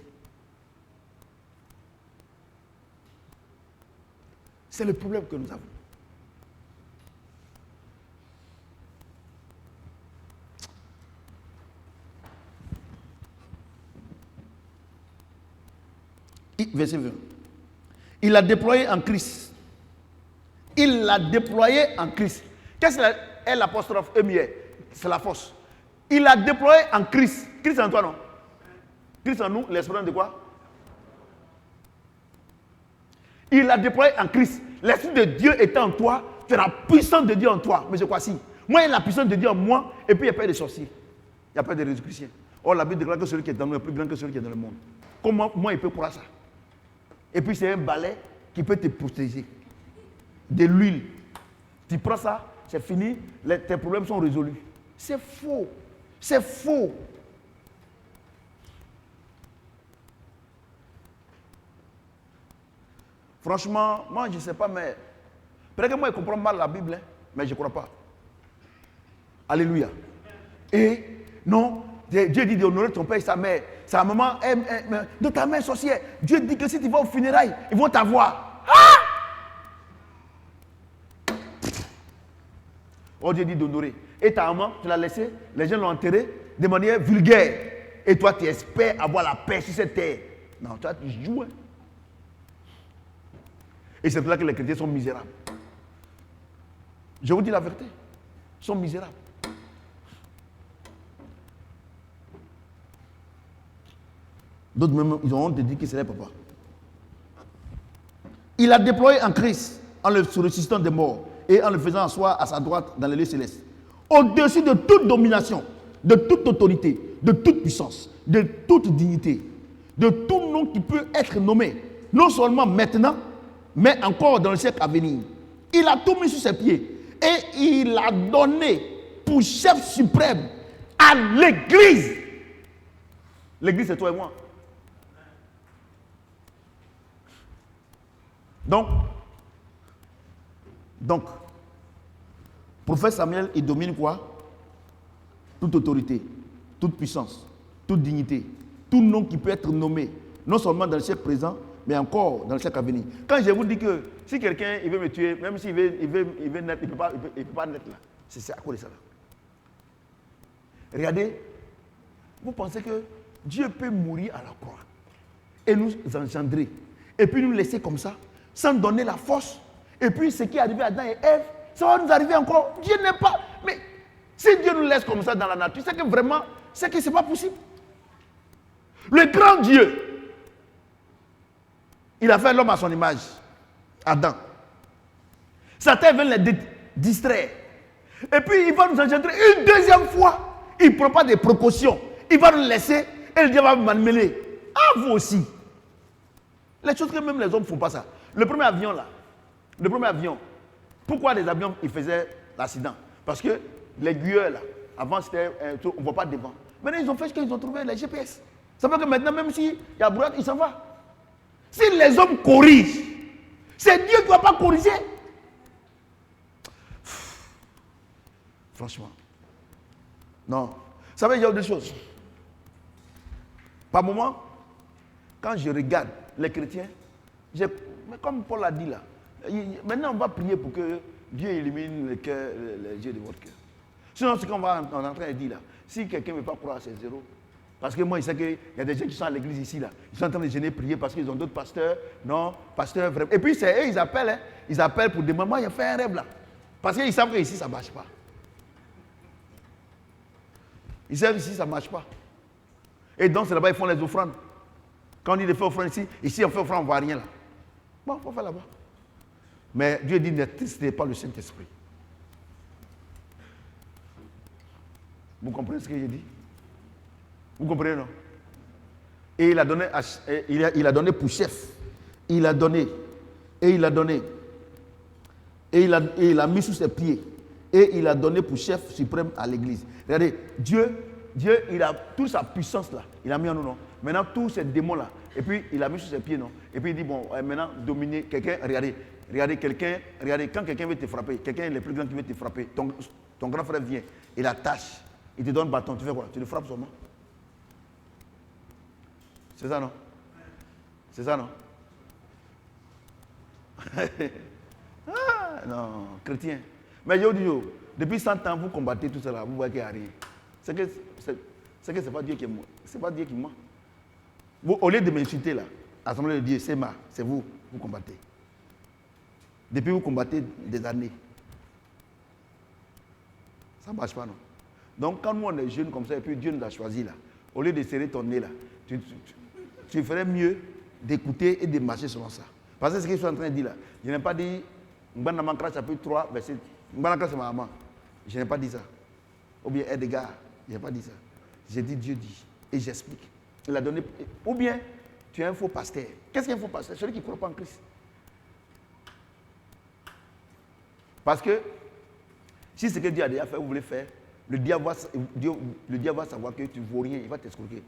C'est le problème que nous avons. Verset 20. Il l'a déployé en Christ. Il l'a déployé en Christ. Qu'est-ce que c'est l'apostrophe EMIE? C'est la force. Il l'a déployé en Christ. Christ en toi, non? Christ en nous, l'espérance de quoi? Il l'a déployé en Christ. L'Esprit de Dieu est en toi, tu as la puissance de Dieu en toi. Mais c'est quoi si? Moi, il y a la puissance de Dieu en moi, et puis il n'y a pas de sorciers. Il n'y a pas de Jésus-Christiens. Or, la Bible déclare que celui qui est dans nous est plus grand que celui qui est dans le monde. Comment moi, il peut croire ça? Et puis, c'est un balai qui peut te protéger. De l'huile. Tu prends ça, c'est fini, tes problèmes sont résolus. C'est faux. C'est faux. Franchement, moi, je ne sais pas, mais peut-être que moi, je comprends mal la Bible, hein, mais je ne crois pas. Alléluia. Et non, Dieu dit d'honorer ton père et sa mère. Sa maman aime de ta mère sorcière. Dieu dit que si tu vas aux funérailles, ils vont t'avoir. Ah! Oh, Dieu dit d'honorer. Et ta maman, tu l'as laissée, les gens l'ont enterrée de manière vulgaire. Et toi, tu espères avoir la paix sur cette terre. Non, toi, tu joues. Hein. Et c'est pour ça que les chrétiens sont misérables. Je vous dis la vérité. Ils sont misérables. D'autres même, ils ont honte de dire que c'est leur papa. Il a déployé en Christ, en le ressuscitant des morts et en le faisant asseoir à sa droite dans les lieux célestes, au-dessus de toute domination, de toute autorité, de toute puissance, de toute dignité, de tout nom qui peut être nommé, non seulement maintenant, mais encore dans le siècle à venir. Il a tout mis sur ses pieds et il a donné pour chef suprême à l'Église. L'Église, c'est toi et moi. Donc, prophète Samuel, il domine quoi? Toute autorité, toute puissance, toute dignité, tout nom qui peut être nommé, non seulement dans le siècle présent, mais encore dans le siècle à venir. Quand je vous dis que si quelqu'un il veut me tuer, même s'il veut naître, il ne peut pas naître là. C'est à cause de ça là. Regardez, vous pensez que Dieu peut mourir à la croix et nous engendrer, et puis nous laisser comme ça, sans donner la force, et puis ce qui est arrivé à Adam et Ève, ça va nous arriver encore. Dieu n'est pas... Mais si Dieu nous laisse comme ça dans la nature, c'est que vraiment, c'est que ce n'est pas possible. Le grand Dieu, il a fait l'homme à son image, Adam. Satan vient les distraire. Et puis il va nous engendrer une deuxième fois. Il ne prend pas de précautions. Il va nous laisser et le diable va nous mêler. Ah, vous aussi. Les choses que même les hommes ne font pas ça. Le premier avion là, pourquoi les avions ils faisaient l'accident? Parce que l'aiguilleur là, avant c'était on ne voit pas devant. Maintenant ils ont fait ce qu'ils ont trouvé les GPS. Ça veut dire que maintenant même s'il y a brouillard, il s'en va. Si les hommes corrigent, c'est Dieu qui ne va pas corriger. Franchement. Non. Vous savez, il y a des choses. Par moment, quand je regarde les chrétiens, mais comme Paul a dit là, maintenant on va prier pour que Dieu élimine les yeux de votre cœur. Sinon, ce qu'on va en train de dire là, si quelqu'un ne veut pas croire, c'est zéro. Parce que moi, il sait qu'il y a des gens qui sont à l'église ici, là. Ils sont en train de gêner, prier parce qu'ils ont d'autres pasteurs. Non, pasteurs vraiment. Et puis, c'est eux, ils appellent pour demander, moi, il a fait un rêve là. Parce qu'ils savent qu'ici, ça ne marche pas. Ils savent ici, ça ne marche pas. Et donc, c'est là-bas, ils font les offrandes. Quand on dit de faire offrande ici on fait offrande, on ne voit rien là. Bon, il faut faire là-bas. Mais Dieu dit, n'attristez pas le Saint-Esprit. Vous comprenez ce que j'ai dit? Vous comprenez, non? Et il a donné, il a donné pour chef. Il a donné. Et il a donné. Et il a mis sous ses pieds. Et il a donné pour chef suprême à l'église. Regardez, Dieu, il a toute sa puissance là. Il a mis en nous, non? Maintenant, tous ces démons là. Et puis, il a mis sous ses pieds, non? Et puis, il dit, bon, maintenant, dominer quelqu'un. Regardez, quand quelqu'un veut te frapper, quelqu'un est le plus grand qui veut te frapper, ton grand frère vient, il attache, il te donne le bâton. Tu fais quoi? Tu le frappes seulement. C'est ça, non? C'est ça, non? Ah, non, chrétien. Mais yo, depuis 100 ans, vous combattez tout cela, vous voyez qu'il n'y a rien. C'est que ce n'est pas Dieu qui est mort. C'est pas Dieu qui ment. Vous, au lieu de m'insulter là, Assemblée de Dieu, c'est vous combattez. Depuis vous combattez des années. Ça ne marche pas, non? Donc quand nous on est jeunes comme ça, et puis Dieu nous a choisis là, au lieu de serrer ton nez là, tu ferais mieux d'écouter et de marcher selon ça. Parce que ce que je suis en train de dire là, je n'ai pas dit, Mbanamakra chapitre 3, verset, Mbanamakra c'est ma maman. Je n'ai pas dit ça. Ou bien Edgar, je n'ai pas dit ça. J'ai dit Dieu dit, et j'explique. Il a donné, ou bien tu es un faux pasteur. Qu'est-ce qu'un faux pasteur? Celui qui ne croit pas en Christ. Parce que si ce que Dieu a déjà fait, vous voulez faire, le diable va savoir que tu ne vaux rien, il va t'escroquer.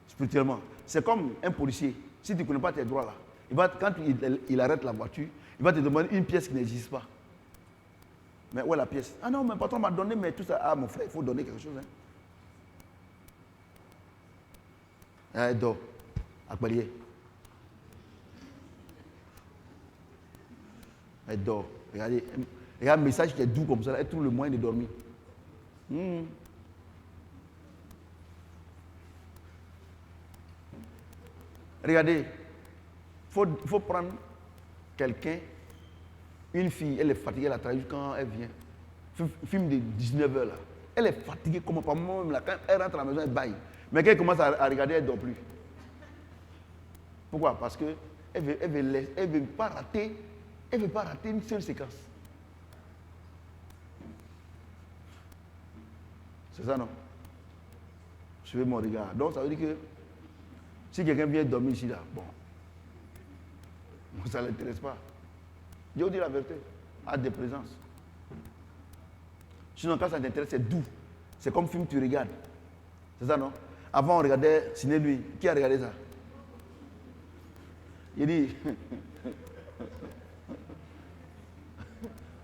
Spirituellement. C'est comme un policier. Si tu ne connais pas tes droits là, quand il arrête la voiture, il va te demander une pièce qui n'existe pas. Mais où est la pièce? Ah non, mon patron m'a donné, mais tout ça. Ah mon frère, il faut donner quelque chose. Hein? Dors. Akbalier. Elle dort. Regardez, un message qui est doux comme ça, elle trouve le moyen de dormir. Regardez, il faut prendre quelqu'un, une fille, elle est fatiguée, elle a travaillé quand elle vient. Film de 19h là. Elle est fatiguée comme pas moi-même là. Quand elle rentre à la maison, elle baille. Mais quand elle commence à regarder, elle ne dort plus. Pourquoi? Parce qu'elle ne veut pas rater une seule séquence. C'est ça, non? Suivez mon regard. Donc, ça veut dire que si quelqu'un vient dormir ici, là, bon, ça ne l'intéresse pas. Je vous dis la vérité, à des présences. Sinon, quand ça t'intéresse, c'est doux. C'est comme film que tu regardes. C'est ça, non? Avant, on regardait Ciné Lui. Qui a regardé ça? Il dit...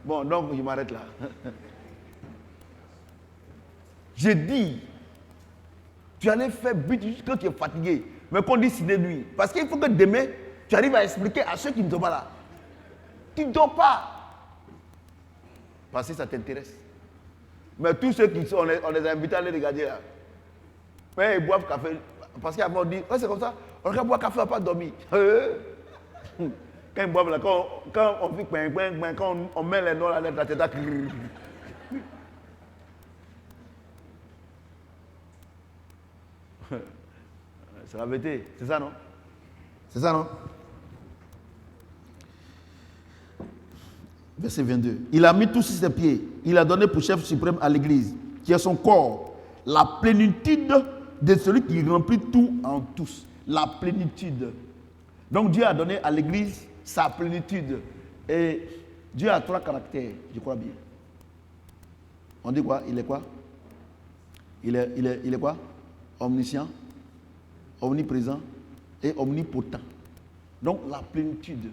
Bon, donc, je m'arrête là. J'ai dit, tu allais faire but quand tu es fatigué. Mais qu'on dit Ciné Lui. Parce qu'il faut que demain, tu arrives à expliquer à ceux qui ne sont pas là. Tu ne dors pas. Parce que ça t'intéresse. Mais tous ceux qui sont, on les a invités à aller regarder là. Mais ils boivent café. Parce qu'avant on dit, ouais, c'est comme ça, on regarde boire café, on ne va pas dormir. Quand ils boivent là, quand on fait quand on met les noms là, la tête à... C'est la vérité, c'est ça non? C'est ça non? Verset 22. Il a mis tout sur ses pieds. Il a donné pour chef suprême à l'église, qui est son corps, la plénitude de celui qui remplit tout en tous. La plénitude. Donc Dieu a donné à l'église sa plénitude. Et Dieu a 3 caractères, je crois bien. On dit quoi? Il est quoi? Il est quoi? Omniscient, omniprésent et omnipotent. Donc la plénitude.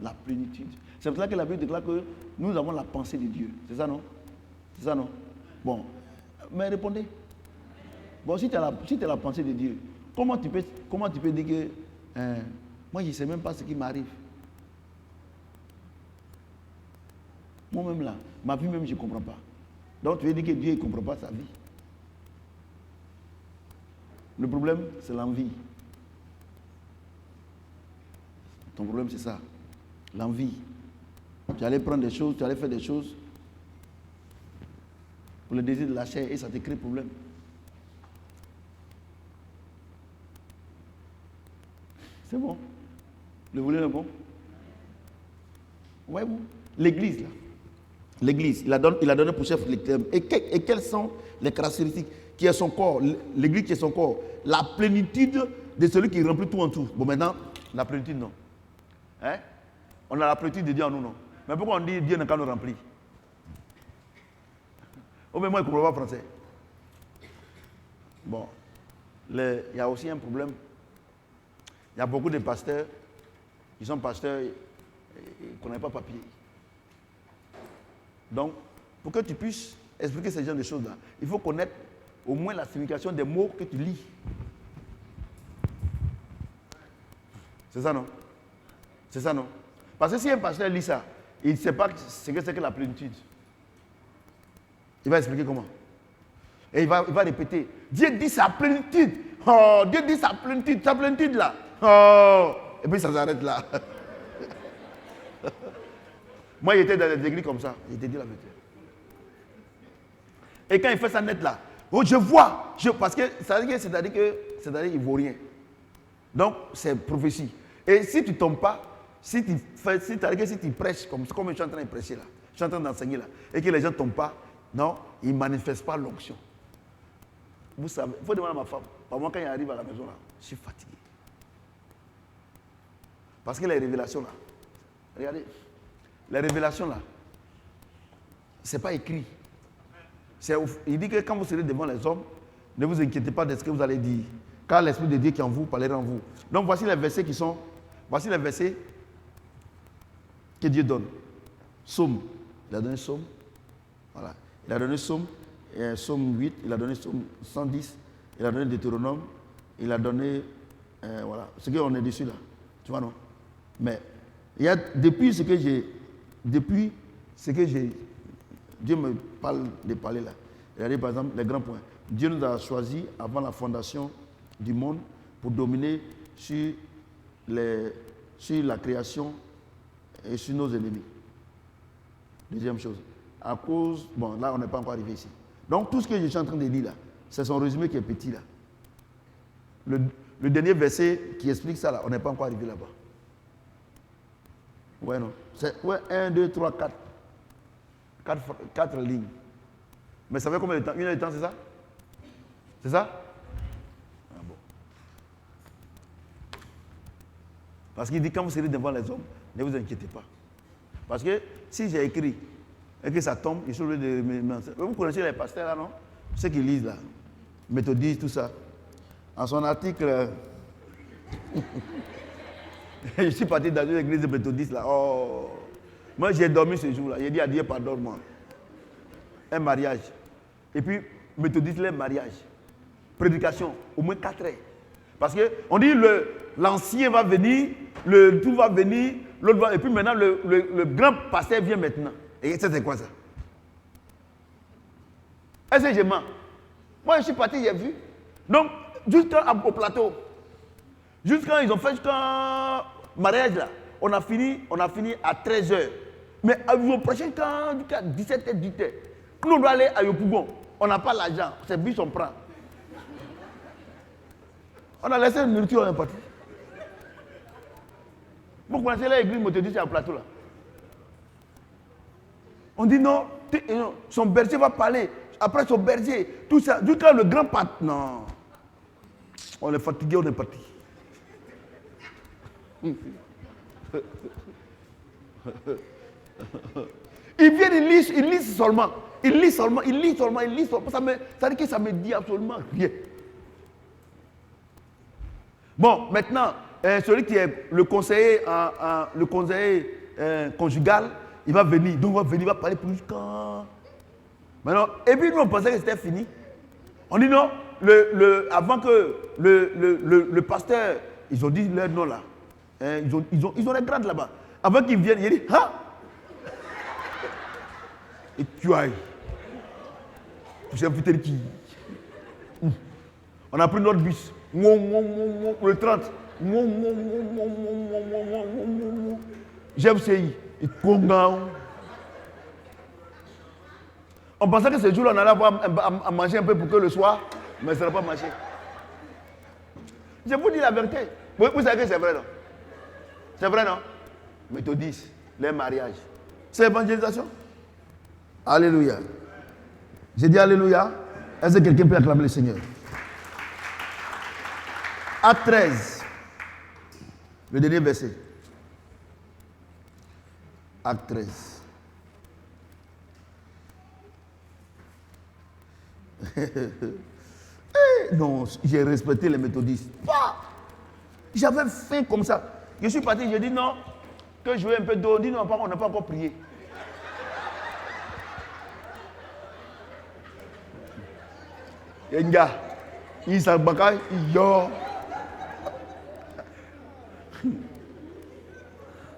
La plénitude. C'est pour ça que la Bible déclare que nous avons la pensée de Dieu. C'est ça, non? C'est ça, non? Bon. Mais répondez. Bon, si tu as la pensée de Dieu, comment tu peux dire que moi, je ne sais même pas ce qui m'arrive? Moi-même, là, ma vie même, je ne comprends pas. Donc, tu veux dire que Dieu ne comprend pas sa vie? Le problème, c'est l'envie. Ton problème, c'est ça. L'envie. Tu allais prendre des choses, tu allais faire des choses pour le désir de la chair et ça te crée problème. C'est bon. Le volet est bon. Ouais, bon. L'église, là. L'église, il a donné pour chef l'église. Et quelles sont les caractéristiques qui est son corps, l'église qui est son corps, la plénitude de celui qui remplit tout en tout. Bon, maintenant, la plénitude, non. Hein? On a la plénitude de Dieu en nous, non. Mais pourquoi on dit Dieu n'a qu'à nous remplir? Au moins, moi, je ne comprends pas français. Bon, il y a aussi un problème. Il y a beaucoup de pasteurs qui sont pasteurs et qui ne connaissent pas papier. Donc, pour que tu puisses expliquer ce genre de choses-là, il faut connaître au moins la signification des mots que tu lis. C'est ça, non? C'est ça, non? Parce que si un pasteur lit ça, il ne sait pas ce que c'est que la plénitude. Il va expliquer comment. Et il va répéter. Dieu dit sa plénitude. Oh, Dieu dit sa plénitude là. Oh. Et puis ça s'arrête là. Moi, j'étais dans des églises comme ça. Il te dit la vérité. Et quand il fait ça net là, oh, je vois. Parce que c'est-à-dire qu'il ne vaut rien. Donc, c'est prophétie. Et si tu ne tombes pas, si tu prêches, comme je suis en train de prêcher là, je suis en train d'enseigner là, et que les gens ne tombent pas, non, ils ne manifestent pas l'onction. Vous savez, il faut demander à ma femme. Par moi, quand il arrive à la maison là, je suis fatigué. Parce que les révélations là, regardez, les révélations là, ce n'est pas écrit. Il dit que quand vous serez devant les hommes, ne vous inquiétez pas de ce que vous allez dire. Car l'Esprit de Dieu qui est en vous parlera en vous. Donc voici les versets voici les versets que Dieu donne. Psaume, il a donné Psaume. Voilà. Il a donné Psaume, Psaume 8, il a donné Psaume 110, il a donné Deutéronome, il a donné, voilà, ce qu'on est dessus là. Tu vois, non? Mais il y a, depuis ce que Dieu me parle de parler là. Il a dit par exemple les grands points. Dieu nous a choisis avant la fondation du monde pour dominer sur la création et sur nos ennemis. Deuxième chose. À cause, bon là on n'est pas encore arrivé ici. Donc tout ce que je suis en train de lire là, c'est son résumé qui est petit là. Le dernier verset qui explique ça là, on n'est pas encore arrivé là-bas. Ouais non. C'est 1, 2, 3, 4 lignes. Mais ça fait combien de temps? 1 heure de temps, c'est ça? C'est ça? Ah bon. Parce qu'il dit quand vous serez devant les hommes, ne vous inquiétez pas. Parce que si j'ai écrit et que ça tombe, il faut de. Vous connaissez les pasteurs là, non? Ceux qui lisent là, méthodistes, tout ça. En son article, je suis parti dans une église méthodiste là. Oh. Moi j'ai dormi ce jour-là. J'ai dit à Dieu pardonne-moi. Un mariage. Et puis, méthodiste, les mariages. Prédication, au moins 4 heures. Parce qu'on dit l'ancien va venir, le tout va venir, l'autre va. Et puis maintenant, le grand pasteur vient maintenant. Et ça, c'est quoi ça? Est-ce que je mens? Moi, je suis parti, j'ai vu. Donc, jusqu'au plateau, jusqu'à ils ont fait jusqu'à mariage là, on a fini à 13h. Mais ils ont prêché jusqu'à 17h, 18h. Nous, on doit aller à Yopougon. On n'a pas l'argent. C'est bus, on prend. On a laissé une nourriture, on est parti. Vous connaissez l'église méthodiste à plateau là. On dit non, son berger va parler. Après son berger, tout ça. Jusqu'à le grand pat. Non. On est fatigué, on est parti. Ils viennent, ils lisent seulement. Ils lisent seulement. Ça dit que ça me dit absolument rien. Bon, maintenant, celui qui est le conseiller, conjugal, il va venir. Donc, il va parler plus quand. Maintenant, et puis nous, on pensait que c'était fini. On dit non, avant que le pasteur, ils ont dit leur nom là. Ils ont les grades là-bas. Avant qu'ils viennent, il dit, hein? Et tu ailles. Tu sais, qui. On a pris notre bus. Le 30. GFCI. Et Congan. On pensait que ce jour-là, on allait avoir à manger un peu pour que le soir, mais ça n'a pas marché. Je vous dis la vérité. Vous savez que c'est vrai, non? C'est vrai, non? Méthodistes, les mariages. C'est l'évangélisation. Alléluia. J'ai dit alléluia. Est-ce que quelqu'un peut acclamer le Seigneur? Acte 13, le dernier verset. Acte 13. Non, j'ai respecté les méthodistes. J'avais faim comme ça. Je suis parti, j'ai dit non, que je veux un peu d'eau. On dit non, on n'a pas encore prié. Il y a un gars, il s'abacaille, il dort.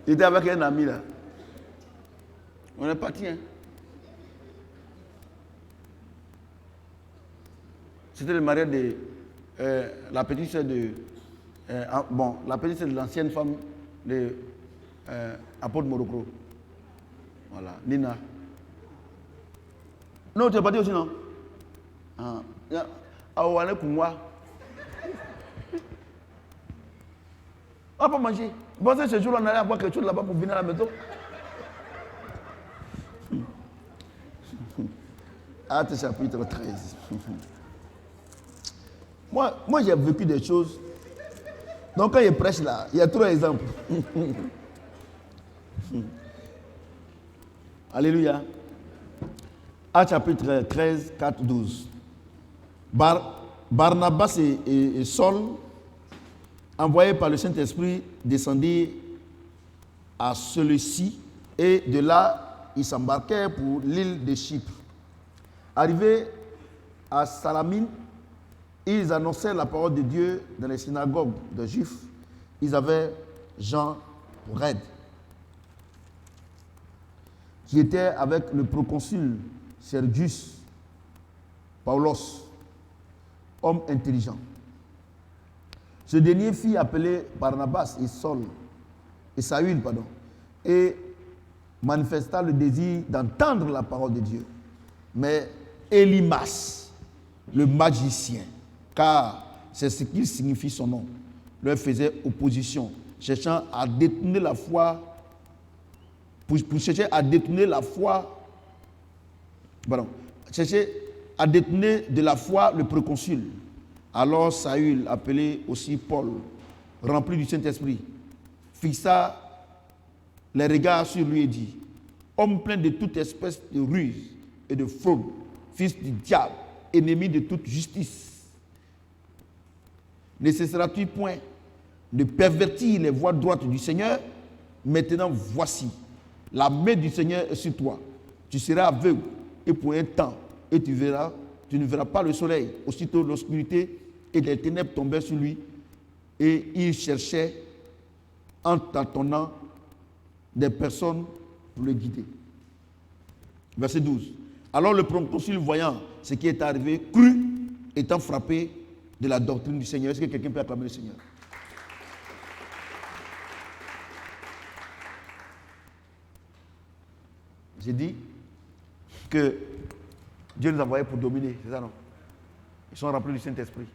J'étais avec un ami là. On est parti, hein. C'était le mariage de la petite sœur de. La petite sœur de l'ancienne femme de Apôtre Morocco. Voilà, Nina. Non, tu es parti aussi, non? On va pas manger. Bon, ce jour-là, on allait avoir quelque chose là-bas pour venir à la maison. Acte chapitre 13. Moi, j'ai vécu des choses. Donc, quand il prêche là, il y a trois exemples. Alléluia. Acte chapitre 13, 4, 12. Barnabas et Saul, envoyés par le Saint-Esprit, descendirent à celui-ci et de là, ils s'embarquèrent pour l'île de Chypre. Arrivés à Salamine, ils annonçaient la parole de Dieu dans les synagogues de Juifs. Ils avaient Jean pour aide, qui était avec le proconsul Sergius Paulos, homme intelligent. Ce dernier fit appeler Barnabas et Saül, et manifesta le désir d'entendre la parole de Dieu. Mais Élymas, le magicien, car c'est ce qu'il signifie son nom, leur faisait opposition, cherchant à détourner la foi, pour chercher à détourner la foi, chercher à détourner de la foi le proconsul. Alors Saül, appelé aussi Paul, rempli du Saint-Esprit, fixa les regards sur lui et dit: homme plein de toute espèce de ruse et de fraude, fils du diable, ennemi de toute justice, ne cesseras-tu point de pervertir les voies droites du Seigneur? Maintenant voici, la main du Seigneur est sur toi. Tu seras aveugle et pour un temps, et tu ne verras pas le soleil. Aussitôt l'obscurité et les ténèbres tombèrent sur lui, et il cherchait en tâtonnant des personnes pour le guider. Verset 12. Alors le proconsul, voyant ce qui est arrivé, crut, étant frappé de la doctrine du Seigneur. Est-ce que quelqu'un peut acclamer le Seigneur? J'ai dit que Dieu nous a envoyés pour dominer, c'est ça non? Ils sont remplis du Saint-Esprit.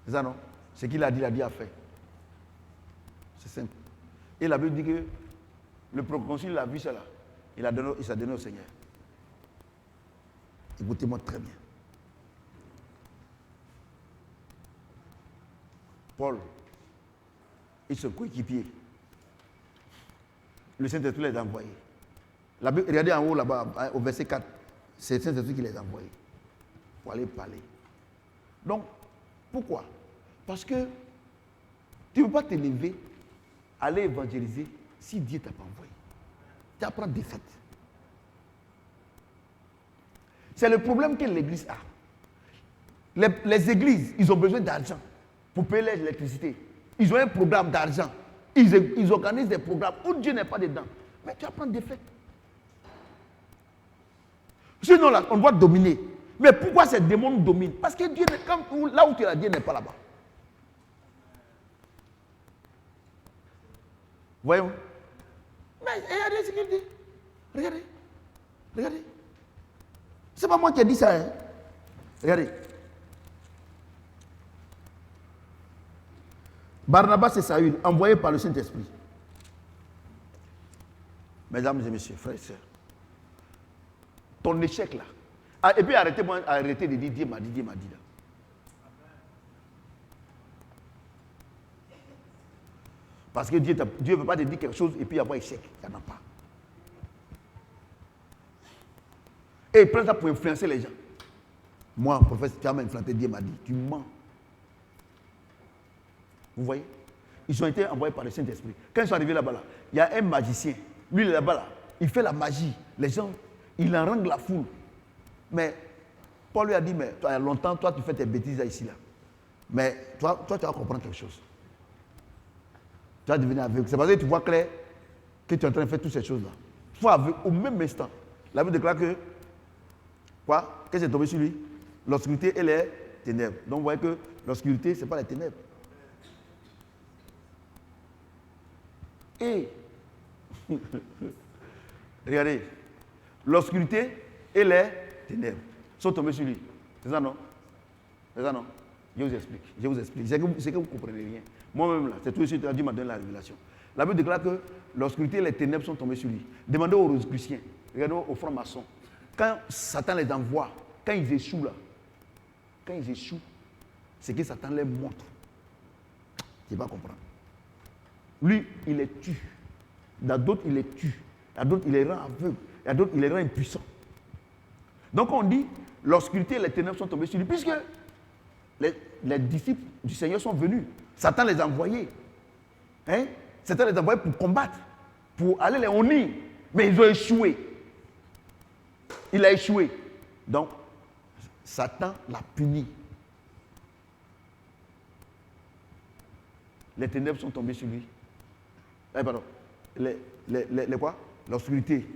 C'est ça non? Ce qu'il a dit a fait. C'est simple. Et la Bible dit que le proconsul a vu cela. Il s'est donné au Seigneur. Écoutez-moi très bien. Paul et son coéquipier, le Saint-Esprit les a envoyés. Regardez en haut là-bas, au verset 4, c'est le Saint-Esprit qui les a envoyés pour aller parler. Donc, pourquoi? Parce que tu ne peux pas te lever, aller évangéliser si Dieu ne t'a pas envoyé. Tu apprends défaite. C'est le problème que l'Église a. Les églises, ils ont besoin d'argent pour payer l'électricité. Ils ont un programme d'argent. Ils organisent des programmes où Dieu n'est pas dedans. Mais tu apprends défaite. Sinon, là, on doit dominer. Mais pourquoi ces démons dominent? Parce que Dieu, là où tu es, Dieu n'est pas là-bas. Voyons. Mais regardez ce qu'il dit. Regardez. Regardez. C'est pas moi qui ai dit ça. Hein? Regardez. Barnabas et Saül, envoyés par le Saint-Esprit. Mesdames et messieurs, frères et sœurs, ton échec là, Ah, et puis arrêtez de dire Dieu m'a dit, Dieu m'a dit. Là. Parce que Dieu ne veut pas te dire quelque chose et puis avoir échec. Il n'y en a pas. Et il prend ça pour influencer les gens. Moi, professeur, tu as influencé, Dieu m'a dit. Tu mens. Vous voyez? Ils ont été envoyés par le Saint-Esprit. Quand ils sont arrivés là-bas, il y a un magicien. Lui, il est là-bas, il fait la magie. Les gens, il harangue la foule. Mais Paul lui a dit, mais toi, il y a longtemps, toi, tu fais tes bêtises là, ici. Là. Mais toi, tu vas comprendre quelque chose. Tu vas devenir aveugle. C'est parce que tu vois clair que tu es en train de faire toutes ces choses-là. Tu vois aveugle au même instant. La Bible déclare que, quoi? Qu'est-ce qui est tombé sur lui? L'obscurité et les ténèbres. Donc vous voyez que l'obscurité, ce n'est pas les ténèbres. Et, regardez, l'obscurité et les ténèbres sont tombés sur lui. C'est ça, non? C'est ça, non? Je vous explique. C'est que vous ne comprenez rien. Moi-même, là, c'est tout de suite, Dieu m'a donné la révélation. La Bible déclare que l'obscurité et les ténèbres sont tombés sur lui. Demandez aux rosicruciens, regardez aux francs-maçons. Quand Satan les envoie, quand ils échouent là, c'est que Satan les montre. Tu ne vas pas comprendre. Lui, il les tue. Dans d'autres, il les tue. Dans d'autres, il les rend aveugles. Dans d'autres, il les rend impuissants. Donc on dit, l'obscurité et les ténèbres sont tombés sur lui, puisque les disciples du Seigneur sont venus. Satan les a envoyés. Hein? Satan les a envoyés pour combattre, pour aller les honir. Mais ils ont échoué. Il a échoué. Donc, Satan l'a puni. Les ténèbres sont tombées sur lui. Pardon. Les quoi? L'obscurité.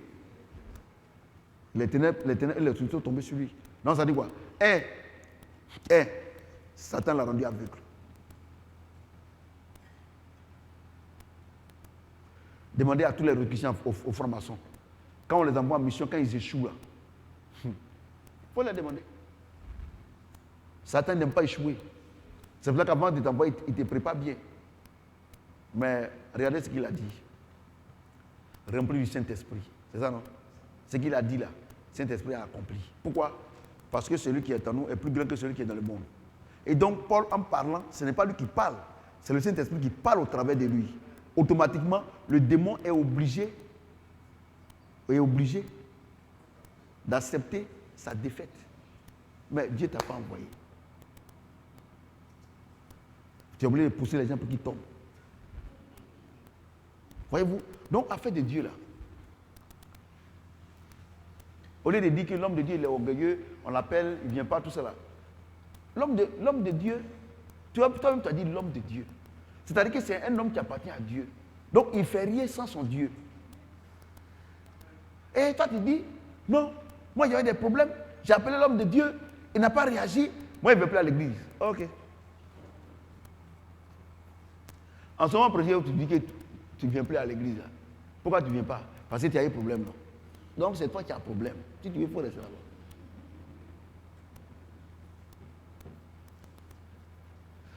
Les ténèbres et l'obscurité sont tombées sur lui. Non, ça dit quoi? Satan l'a rendu aveugle. Demandez à tous les chrétiens, aux francs-maçons. Quand on les envoie en mission, quand ils échouent là, il faut les demander. Satan n'aime pas échouer. C'est pour ça qu'avant de t'envoyer, il te prépare bien. Mais regardez ce qu'il a dit. Rempli du Saint-Esprit. C'est ça, non? Ce qu'il a dit là, le Saint-Esprit a accompli. Pourquoi? Parce que celui qui est en nous est plus grand que celui qui est dans le monde. Et donc, Paul, en parlant, ce n'est pas lui qui parle, c'est le Saint-Esprit qui parle au travers de lui. Automatiquement, le démon est obligé d'accepter sa défaite. Mais Dieu ne t'a pas envoyé. Tu es obligé de pousser les gens pour qu'ils tombent. Voyez-vous? Donc, affaire de Dieu là. Au lieu de dire que l'homme de Dieu il est orgueilleux, on l'appelle, il ne vient pas, tout ça là. L'homme de Dieu, toi-même tu as dit l'homme de Dieu. C'est-à-dire que c'est un homme qui appartient à Dieu. Donc il ne fait rien sans son Dieu. Et toi tu dis, non, moi j'avais des problèmes, j'ai appelé l'homme de Dieu, il n'a pas réagi, moi il ne veut plus à l'église. Ok. En ce moment, président, tu dis que tu ne viens plus à l'église. Là. Pourquoi tu ne viens pas? Parce que tu as eu un problème. Non? Donc c'est toi qui as un problème. Si tu veux, il faut rester là-bas.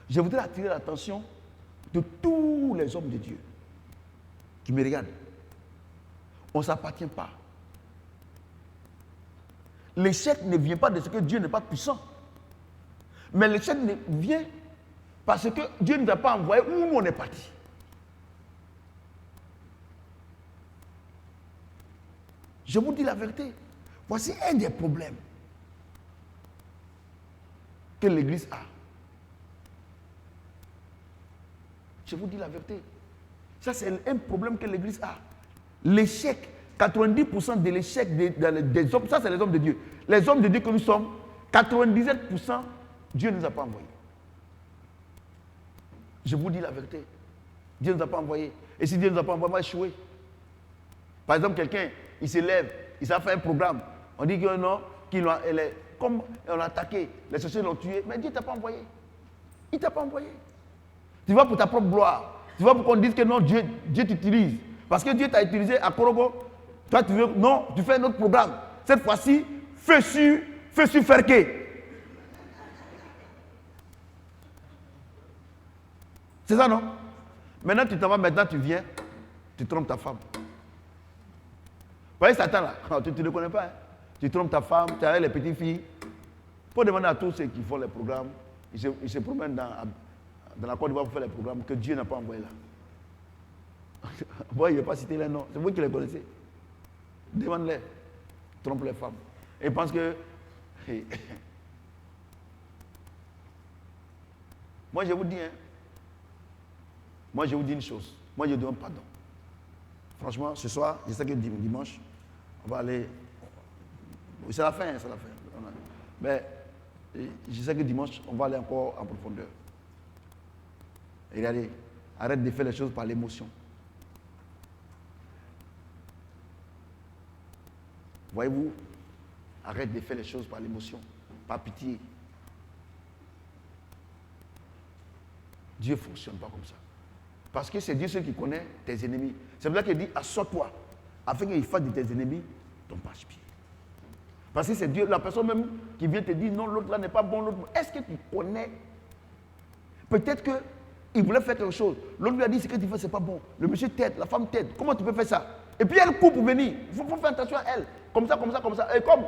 Je voudrais attirer l'attention de tous les hommes de Dieu qui me regardent. On ne s'appartient pas. L'échec ne vient pas de ce que Dieu n'est pas puissant. Mais l'échec vient parce que Dieu ne nous a pas envoyé où nous on est parti. Je vous dis la vérité. Voici un des problèmes que l'Église a. Je vous dis la vérité. Ça, c'est un problème que l'Église a. L'échec, 90% de l'échec des hommes, ça, c'est les hommes de Dieu. Les hommes de Dieu que nous sommes, 97%, Dieu ne nous a pas envoyés. Je vous dis la vérité. Dieu ne nous a pas envoyés. Et si Dieu ne nous a pas envoyés, on va échouer. Par exemple, quelqu'un, il se lève, il s'est fait un programme. On dit que non, comme on l'a attaqué, les sorciers l'ont tué, mais Dieu ne t'a pas envoyé. Il ne t'a pas envoyé. Tu vas pour ta propre gloire. Tu vas pour qu'on dise que non, Dieu t'utilise. Parce que Dieu t'a utilisé à Korogo. Toi, tu veux, non, tu fais un autre programme. Cette fois-ci, feu sur Ferké. C'est ça, non? Maintenant, tu t'en vas, maintenant, tu viens, tu trompes ta femme. Vous voyez Satan là? Tu ne le connais pas. Hein? Tu trompes ta femme, tu as les petites filles. Pour demander à tous ceux qui font les programmes, ils se promènent dans la Côte d'Ivoire pour faire les programmes que Dieu n'a pas envoyé là. Moi, il ne vais pas citer les noms. C'est vous qui les connaissez. Demande-les. Trompe les femmes. Et pense que... Moi, je vous dis, moi, je vous dis une chose. Moi, je demande pardon. Franchement, ce soir, je sais que dimanche, on va aller... C'est la fin, c'est la fin. Mais je sais que dimanche, on va aller encore en profondeur. Et regardez, arrête de faire les choses par l'émotion. Voyez-vous, arrête de faire les choses par l'émotion, par pitié. Dieu ne fonctionne pas comme ça. Parce que c'est Dieu seul qui connaît tes ennemis. C'est pour ça qu'il dit, assure-toi, afin qu'il fasse de tes ennemis ton marchepied. Parce que c'est Dieu, la personne même qui vient te dire, non, l'autre là n'est pas bon, l'autre. Est-ce que tu connais? Peut-être qu'il voulait faire quelque chose. L'autre lui a dit, ce que tu fais, c'est pas bon. Le monsieur t'aide, la femme t'aide. Comment tu peux faire ça? Et puis elle court pour venir. Il faut faire attention à elle. Comme ça, comme ça, comme ça. Et comme,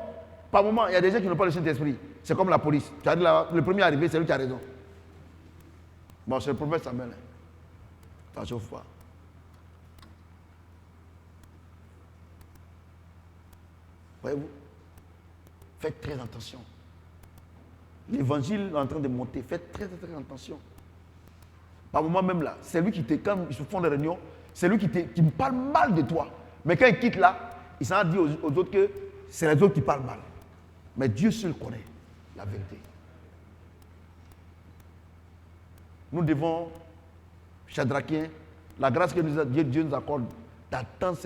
par moment, il y a des gens qui n'ont pas le Saint-Esprit. C'est comme la police. Tu as dit le premier arrivé, c'est lui qui a raison. Bon, c'est le prophète Samuel. Attention, faut pas. Voyez-vous? Faites très attention. L'évangile est en train de monter. Faites très, très attention. Par moment même là, c'est lui qui te, quand ils se font des réunions, c'est lui qui me parle mal de toi. Mais quand il quitte là, il s'en dit aux autres que c'est les autres qui parlent mal. Mais Dieu seul connaît la vérité. Nous devons, Chadrakiens, la grâce que Dieu nous accorde d'attendre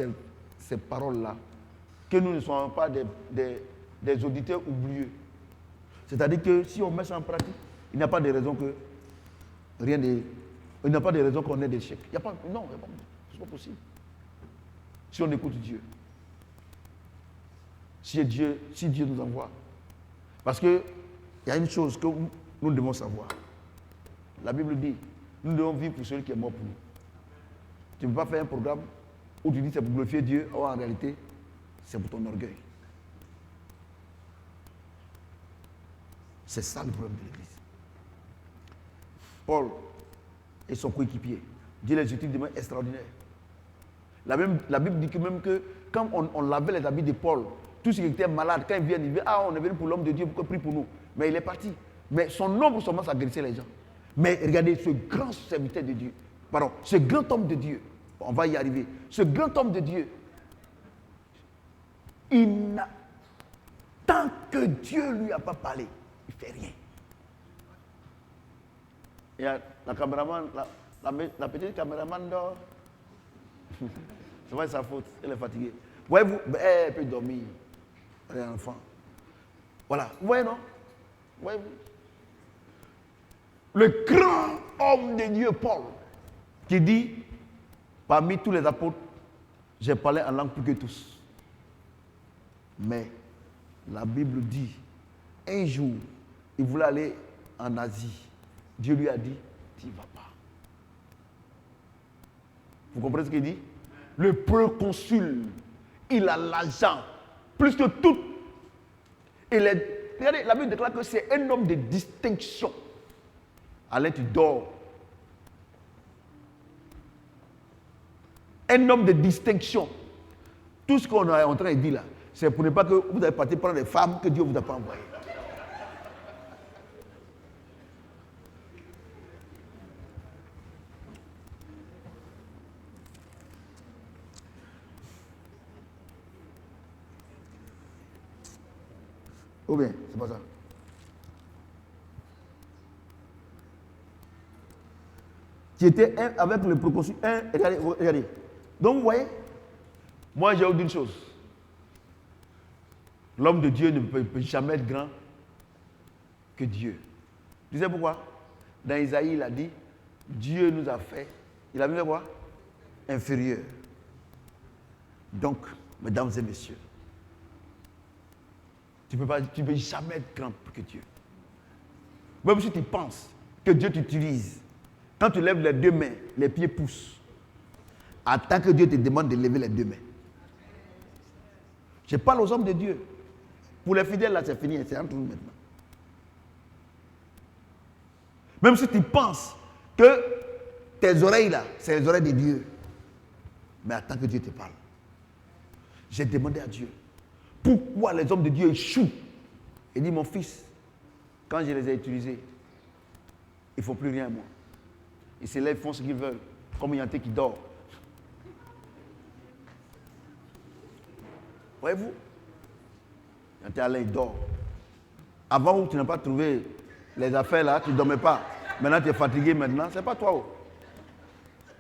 ces paroles-là, que nous ne soyons pas des auditeurs oublieux. C'est-à-dire que si on met ça en pratique, il n'y a pas de raison que rien de... Il n'y a pas de raison qu'on ait des chèques. Il n'y a pas... Non, ce n'est pas possible. Si on écoute Dieu. Si Dieu nous envoie. Parce qu'il y a une chose que nous devons savoir. La Bible dit, nous devons vivre pour celui qui est mort pour nous. Tu ne peux pas faire un programme où tu dis c'est pour glorifier Dieu, or en réalité, c'est pour ton orgueil. C'est ça le problème de l'Église. Paul et son coéquipier, Dieu les utilise de manière extraordinaire. La Bible dit que même que quand on lavait les habits de Paul, tous ceux qui étaient malades, quand ils viennent, ils disent, ah, on est venu pour l'homme de Dieu, pourquoi prie pour nous? Mais il est parti. Mais son ombre seulement, ça guérissait les gens. Mais regardez, ce grand serviteur de Dieu, pardon, ce grand homme de Dieu, on va y arriver, ce grand homme de Dieu, il n'a, tant que Dieu ne lui a pas parlé, il ne fait rien. Il y a la caméraman, la petite caméraman dort. C'est pas sa faute, elle est fatiguée. Voyez-vous, elle peut dormir. Elle est un enfant. Voilà, vous voyez, non? Voyez-vous? Le grand homme de Dieu, Paul, qui dit, parmi tous les apôtres, j'ai parlé en langue plus que tous. Mais la Bible dit, un jour, il voulait aller en Asie. Dieu lui a dit, tu n'y vas pas. Vous comprenez ce qu'il dit? Le proconsul, il a l'argent, plus que tout. Regardez, la Bible déclare que c'est un homme de distinction. Alain, tu dors. Un homme de distinction. Tout ce qu'on est en train de dire là, c'est pour ne pas que vous allez partir prendre des femmes que Dieu ne vous a pas envoyées. Ou bien, c'est pas ça. Tu étais un avec le proconsul. Regardez. Donc, vous voyez, moi, j'ai dit une chose. L'homme de Dieu ne peut jamais être grand que Dieu. Tu sais pourquoi? Dans Isaïe, il a dit, Dieu nous a fait, il a mis quoi? Inférieur. Donc, mesdames et messieurs, tu ne peux jamais être grand que Dieu. Même si tu penses que Dieu t'utilise, quand tu lèves les deux mains, les pieds poussent. Attends que Dieu te demande de lever les deux mains. Je parle aux hommes de Dieu. Pour les fidèles, là, c'est fini, c'est entre nous maintenant. Même si tu penses que tes oreilles, là, c'est les oreilles de Dieu. Mais attends que Dieu te parle. J'ai demandé à Dieu, pourquoi les hommes de Dieu échouent? Il dit, mon fils, quand je les ai utilisés, il ne faut plus rien à moi. Ils se lèvent, font ce qu'ils veulent, comme Yanté qui dort. Voyez-vous? Yanté Alain, il dort. Avant où tu n'as pas trouvé les affaires là, tu ne dormais pas. Maintenant tu es fatigué maintenant, c'est pas toi.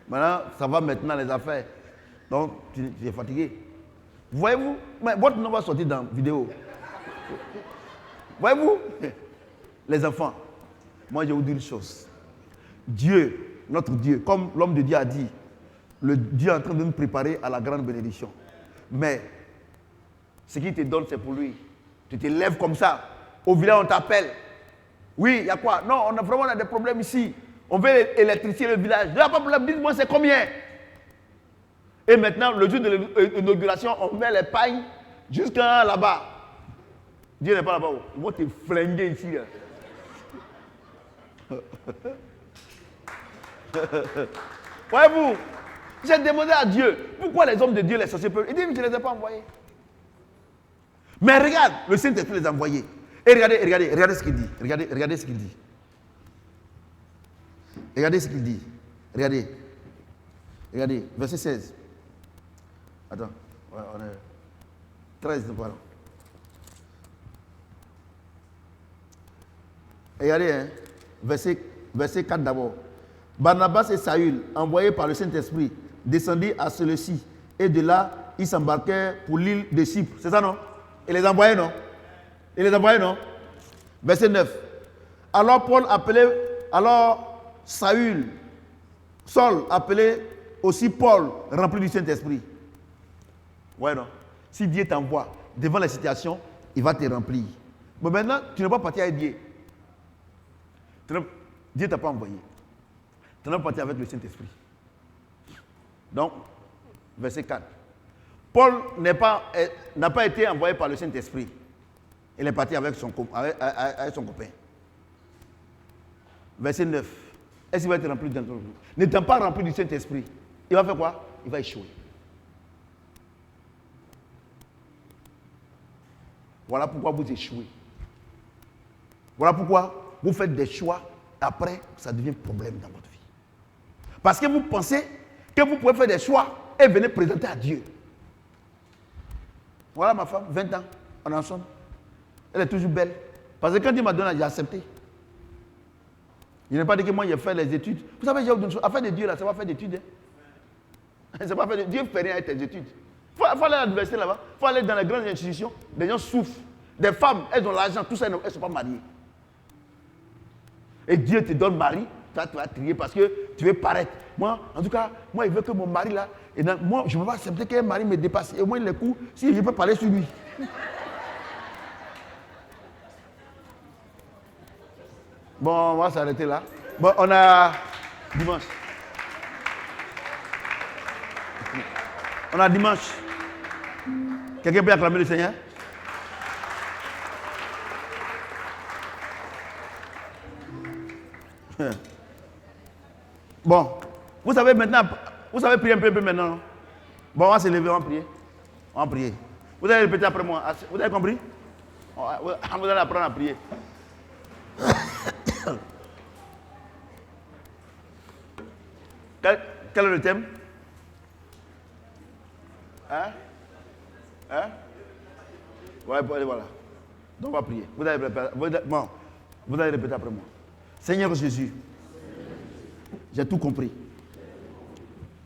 Maintenant, ça va maintenant les affaires. Donc, tu es fatigué. Voyez-vous? Mais votre nom va sortir dans la vidéo. Voyez-vous? Les enfants, moi je vais vous dire une chose. Dieu, notre Dieu, comme l'homme de Dieu a dit, le Dieu est en train de nous préparer à la grande bénédiction. Mais, ce qu'il te donne, c'est pour lui. Tu te lèves comme ça. Au village, on t'appelle. Oui, il y a quoi? Non, on a des problèmes ici. On veut électrifier le village. Il n'y a pas de problème, dites-moi c'est combien? Et maintenant, le jour de l'inauguration, on met les pailles jusqu'à là-bas. Dieu n'est pas là-bas. Ils vont te flinguer ici. Voyez-vous, j'ai demandé à Dieu, pourquoi les hommes de Dieu, les sorciers peuvent... Il dit, je ne les ai pas envoyés. Mais regarde, le Saint-Esprit les a envoyés. Et regardez ce qu'il dit. Regardez ce qu'il dit. Regardez ce qu'il dit. Regardez, verset 16. Attends, ouais, on est 13, pardon. Regardez, hein, verset 4 d'abord. Barnabas et Saül, envoyés par le Saint-Esprit, descendirent à celui-ci. Et de là, ils s'embarquèrent pour l'île de Chypre. C'est ça, non? Et les envoyés, non? Verset 9. Alors Saül, Saul, appelé aussi Paul, rempli du Saint-Esprit. Ouais, non? Si Dieu t'envoie devant la situation, il va te remplir. Mais maintenant, tu n'es pas parti avec Dieu. Dieu ne t'a pas envoyé. Tu n'es pas parti avec le Saint-Esprit. Donc, verset 4. Paul n'a pas été envoyé par le Saint-Esprit. Il est parti avec son copain. Verset 9. Est-ce qu'il va être rempli d'un autre groupe? N'étant pas rempli du Saint-Esprit, il va faire quoi? Il va échouer. Voilà pourquoi vous échouez. Voilà pourquoi vous faites des choix. Après, ça devient problème dans votre vie. Parce que vous pensez que vous pouvez faire des choix et venir présenter à Dieu. Voilà ma femme, 20 ans, on est ensemble. Elle est toujours belle. Parce que quand Dieu m'a donné, j'ai accepté. Il n'a pas dit que moi j'ai fait les études. Vous savez, j'ai autre chose. Affaire de Dieu, là, c'est pas faire d'études. Hein. C'est pas faire de... Dieu ne fait rien avec tes études. Il faut aller à l'université là-bas. Il faut aller dans les grandes institutions. Des gens souffrent. Des femmes, elles ont l'argent, tout ça, elles ne sont pas mariées. Et Dieu te donne mari, toi tu vas trier parce que tu veux paraître. Moi, en tout cas, moi, il veut que mon mari là, et moi, je ne peux pas accepter qu'un mari me dépasse. Et au moins, les coups, si je peux parler sur lui. Bon, on va s'arrêter là. Bon, on a dimanche. On a dimanche. Quelqu'un peut acclamer le Seigneur? Bon, vous savez maintenant, vous savez prier un peu maintenant. Non? Bon, on va se lever, on va prier. On va prier. Vous allez répéter après moi. Vous avez compris? Vous allez apprendre à prier. Quel est le thème? Hein? Ouais, voilà. Donc on va prier. Vous allez répéter après moi. Seigneur Jésus, j'ai tout compris.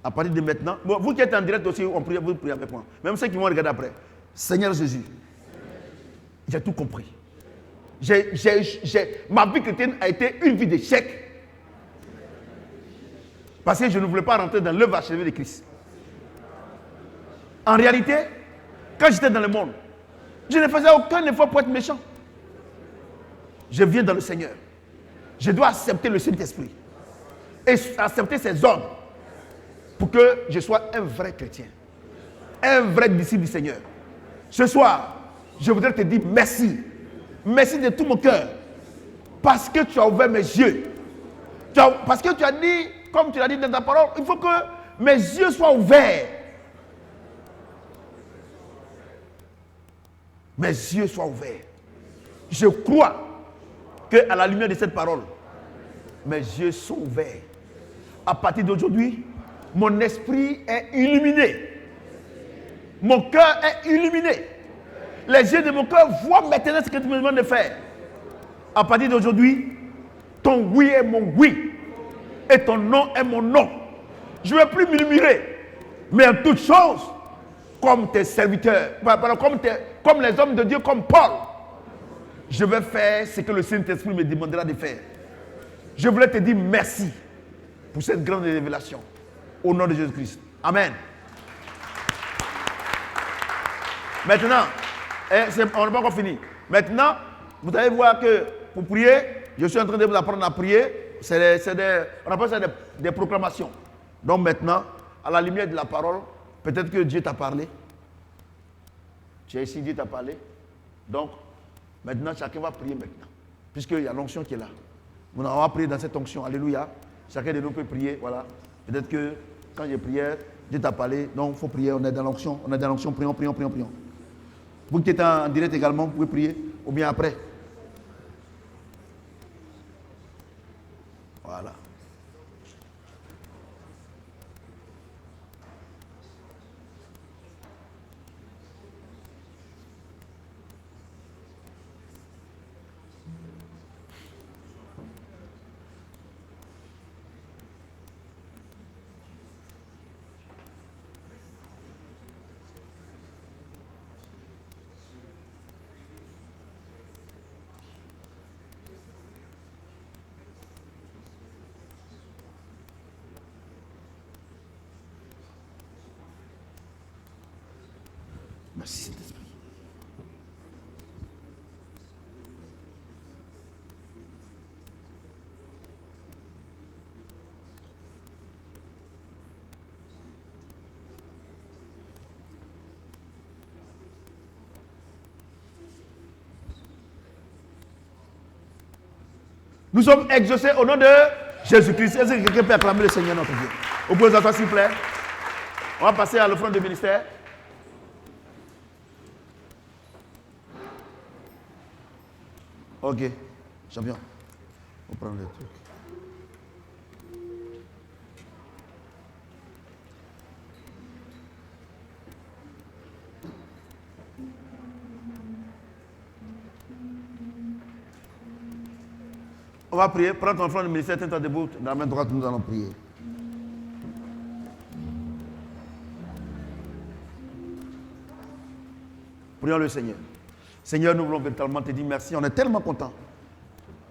À partir de maintenant, bon, vous qui êtes en direct aussi, vous priez avec moi. Même ceux qui vont regarder après. Seigneur Jésus, j'ai tout compris. Ma vie chrétienne a été une vie d'échec. Parce que je ne voulais pas rentrer dans l'œuvre achevée de Christ. En réalité, quand j'étais dans le monde, je ne faisais aucun effort pour être méchant. Je viens dans le Seigneur. Je dois accepter le Saint-Esprit et accepter ses ordres pour que je sois un vrai chrétien, un vrai disciple du Seigneur. Ce soir, je voudrais te dire merci. Merci de tout mon cœur. Parce que tu as ouvert mes yeux. Parce que tu as dit, comme tu l'as dit dans ta parole, il faut que mes yeux soient ouverts. Mes yeux soient ouverts. Je crois qu'à la lumière de cette parole, mes yeux sont ouverts. À partir d'aujourd'hui, mon esprit est illuminé. Mon cœur est illuminé. Les yeux de mon cœur voient maintenant ce que tu me demandes de faire. À partir d'aujourd'hui, ton oui est mon oui. Et ton non est mon non. Je ne vais plus murmurer. Mais en toutes choses, comme tes serviteurs, comme les hommes de Dieu, comme Paul, je vais faire ce que le Saint-Esprit me demandera de faire. Je voulais te dire merci pour cette grande révélation. Au nom de Jésus-Christ. Amen. Maintenant, on n'a pas encore fini. Maintenant, vous allez voir que pour prier, je suis en train de vous apprendre à prier. On appelle ça des proclamations. Donc maintenant, à la lumière de la parole, peut-être que Dieu t'a parlé. Tu es ici, Dieu t'a parlé. Donc, maintenant, chacun va prier maintenant. Puisqu'il y a l'onction qui est là. On va prier dans cette onction. Alléluia. Chacun de nous peut prier. Voilà. Peut-être que quand j'ai prié, Dieu t'a parlé. Donc, il faut prier. On est dans l'onction. On est dans l'onction. Prions. Vous qui êtes en direct également, vous pouvez prier. Ou bien après. Voilà. Merci Saint-Esprit. Nous sommes exaucés au nom de Jésus-Christ. Est-ce que quelqu'un peut acclamer le Seigneur notre Dieu? Vous pouvez vous asseoir s'il vous plaît. On va passer à l'offrande de ministère. Ok, champion. On prend le truc. On va prier. Prends ton offrande de ministère, tiens-toi debout. Dans la main droite, nous allons prier. Prions le Seigneur. Seigneur, nous voulons véritablement te dire merci. On est tellement contents.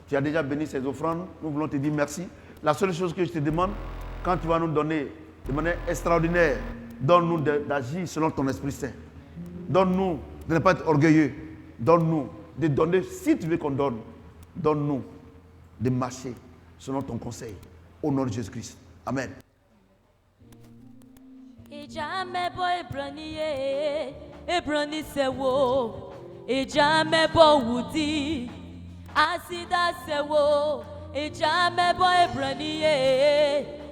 Tu as déjà béni ces offrandes. Nous voulons te dire merci. La seule chose que je te demande, quand tu vas nous donner de manière extraordinaire, donne-nous d'agir selon ton Esprit Saint. Donne-nous de ne pas être orgueilleux. Donne-nous de donner, si tu veux qu'on donne, donne-nous de marcher selon ton conseil. Au nom de Jésus-Christ. Amen. Ejamebo wudi asida sewo ejamebo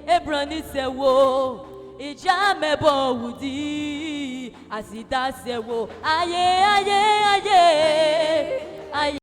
ebrani sewo ejamebo wudi asida sewo aye